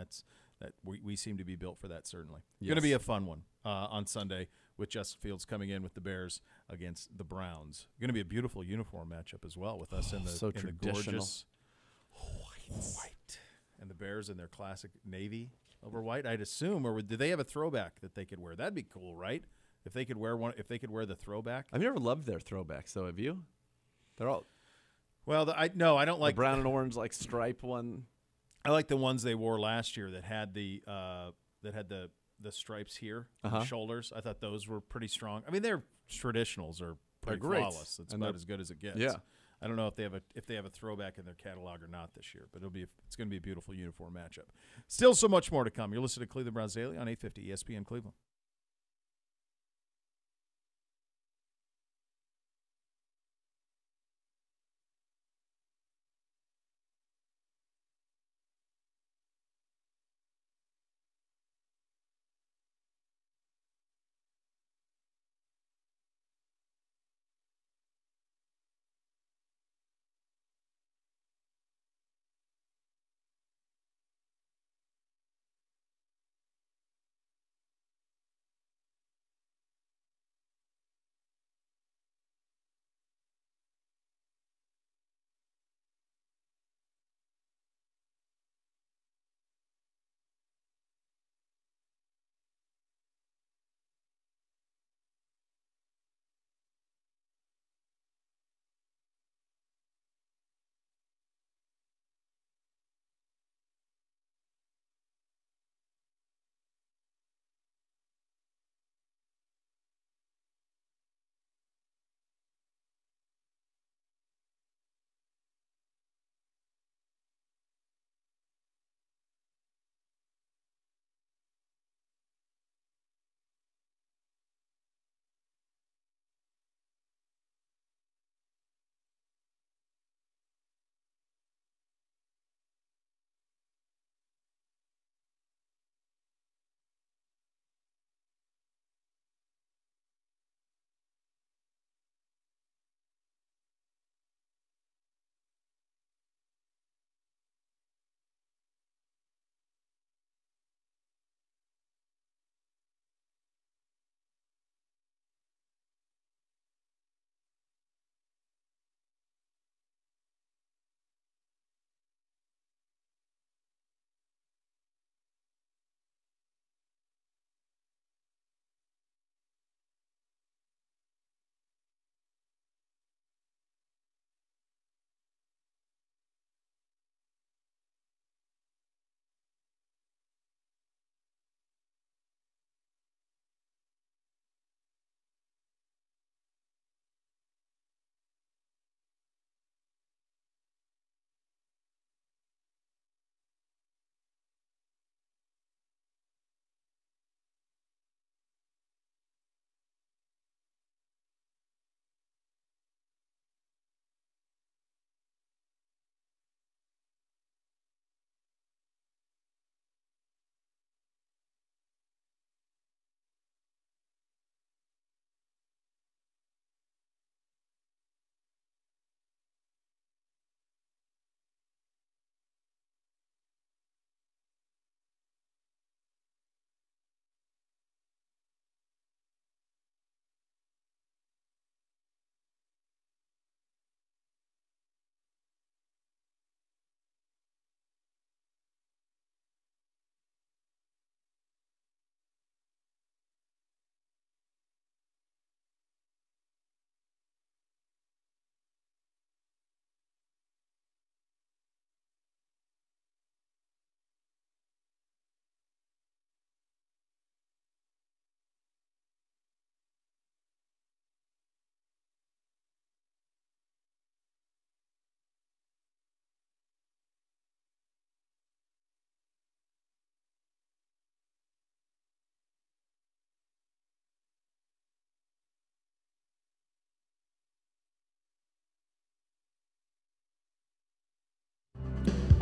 we seem to be built for that, certainly. Yes. Going to be a fun one on Sunday with Justin Fields coming in with the Bears against the Browns. Going to be a beautiful uniform matchup as well with us in the gorgeous white, and the Bears in their classic navy over white. I'd assume, or do they have a throwback that they could wear? That'd be cool, right? If they could wear one, if they could wear the throwback. I've never loved their throwbacks, though. Have you? They're all. Well, I don't like the brown and orange like stripe one. I like the ones they wore last year that had the stripes here on the shoulders. I thought those were pretty strong. I mean, their traditionals are pretty flawless. It's about as good as it gets. Yeah. I don't know if they have a throwback in their catalog or not this year, but it's going to be a beautiful uniform matchup. Still so much more to come. You're listening to Cleveland Browns Daily on 850 ESPN Cleveland.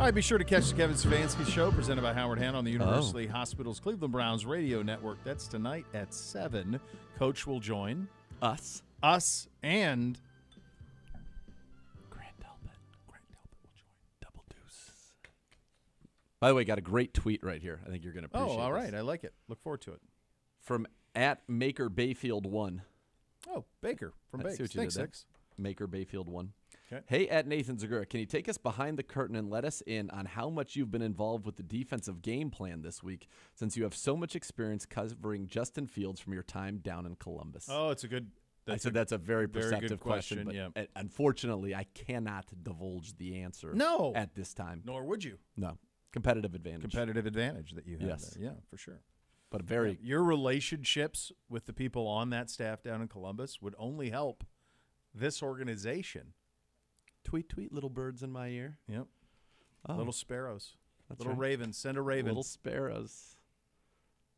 All right, be sure to catch the Kevin Stefanski Show, presented by Howard Hanna on the University Hospitals Cleveland Browns Radio Network. That's tonight at 7. Coach will join us and Grant Delpit will join. Double deuce. By the way, got a great tweet right here. I think you're going to appreciate. Oh, all right. this. I like it. Look forward to it. From @MakerBayfield1. Oh, Baker from I see Baker. what you did there. Six. Maker Bayfield 1. Okay. Hey, @Nathan Zegura, can you take us behind the curtain and let us in on how much you've been involved with the defensive game plan this week, since you have so much experience covering Justin Fields from your time down in Columbus? Oh, it's a good. That's a very perceptive good question. but unfortunately, I cannot divulge the answer. No. At this time. Nor would you. No. Competitive advantage. Competitive advantage that you have Yes. there. Yeah, for sure. But very your relationships with the people on that staff down in Columbus would only help this organization. Tweet, little birds in my ear. Yep. Oh. Little sparrows. That's little right. ravens. Send a raven. Little sparrows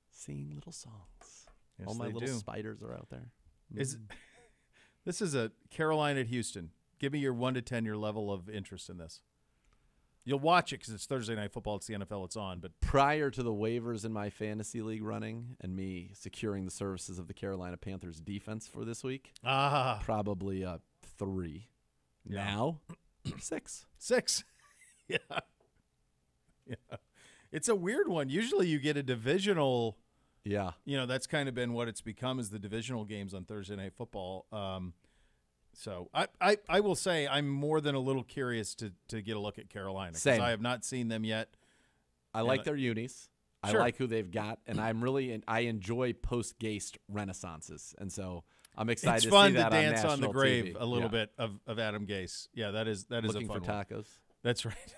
singing little songs. Yes, All my they little do. spiders are out there. This is a Carolina at Houston. Give me your 1 to 10, your level of interest in this. You'll watch it because it's Thursday Night Football. It's the NFL. It's on. But prior to the waivers in my fantasy league running and me securing the services of the Carolina Panthers defense for this week, probably 3. Yeah. Now, 6. 6. Yeah. It's a weird one. Usually you get a divisional. Yeah. That's kind of been what it's become, is the divisional games on Thursday Night Football. So I will say I'm more than a little curious to get a look at Carolina, because Same. I have not seen them yet. I like their unis. Sure. I like who they've got, and I enjoy post-Gast renaissances, and so I'm excited It's to fun see that to dance on on the national grave TV. a little bit of Adam Gase. Yeah, that is Looking a fun for one. tacos. That's right.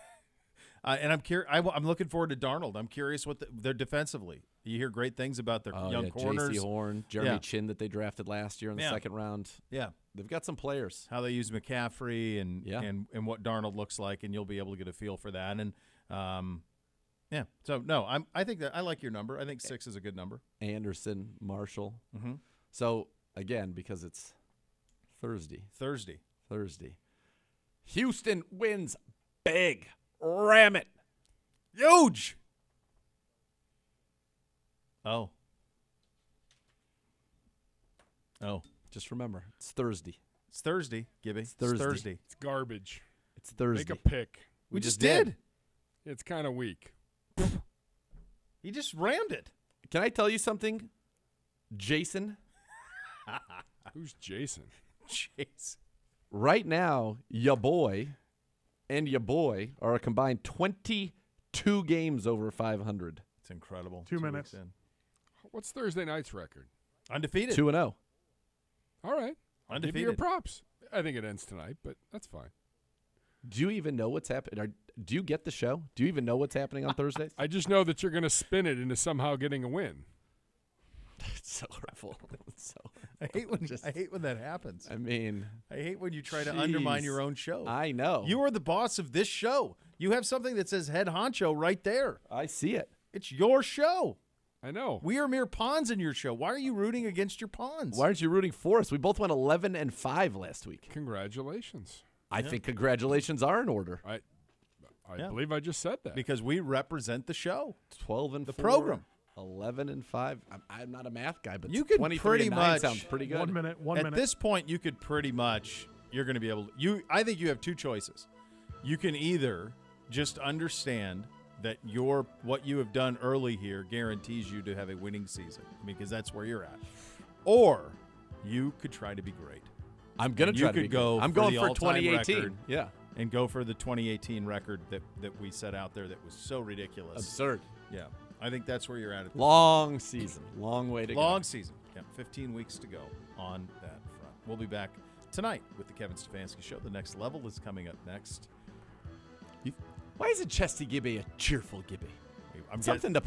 And I'm curious. I'm looking forward to Darnold. I'm curious what they're defensively. You hear great things about their young corners. J.C. Horn, Jeremy Chin that they drafted last year in the second round. Yeah, they've got some players. How they use McCaffrey and what Darnold looks like, and you'll be able to get a feel for that. And so no, I think that I like your number. I think 6 is a good number. Anderson, Marshall. Mm-hmm. So again, because it's Thursday. Houston wins big. Ram it. Huge. Oh. Just remember, it's Thursday. It's Thursday, Gibby. It's Thursday. It's garbage. It's Thursday. Make a pick. We just did. It's kind of weak. He just rammed it. Can I tell you something, Jason? Who's Jason? Jason. Right now, ya boy and ya boy are a combined 22 games over 500. It's incredible. 2 minutes. In. What's Thursday night's record? Undefeated. 2-0. All right. I'll give you your Undefeated. props. I think it ends tonight, but that's fine. Do you even know what's happening? Do you get the show? Do you even know what's happening on Thursdays? I just know that you're going to spin it into somehow getting a win. It's so hurtful. I hate when that happens. I mean, I hate when you try to undermine your own show. I know. You are the boss of this show. You have something that says head honcho right there. I see it. It's your show. I know. We are mere pawns in your show. Why are you rooting against your pawns? Why aren't you rooting for us? We both went 11-5 last week. Congratulations. I think congratulations are in order. I believe I just said that. Because we represent the show. 12-4. The program. 11-5. I'm not a math guy, but you could 23 pretty and 9 much sounds pretty good. 1 minute. At this point, you could pretty much. You're going to be able to. I think you have two choices. You can either just understand that what you have done early here guarantees you to have a winning season, because that's where you're at, or you could try to be great. I'm going to try to be go. I'm going the for all-time 2018. record, Yeah. And go for the 2018 record that we set out there that was so ridiculous. Absurd. Yeah. I think that's where you're at. Long season. Long way to go. Long season. Yeah. 15 weeks to go on that front. We'll be back tonight with the Kevin Stefanski Show. The Next Level is coming up next. Why isn't Chesty Gibby a cheerful Gibby? I'm Something to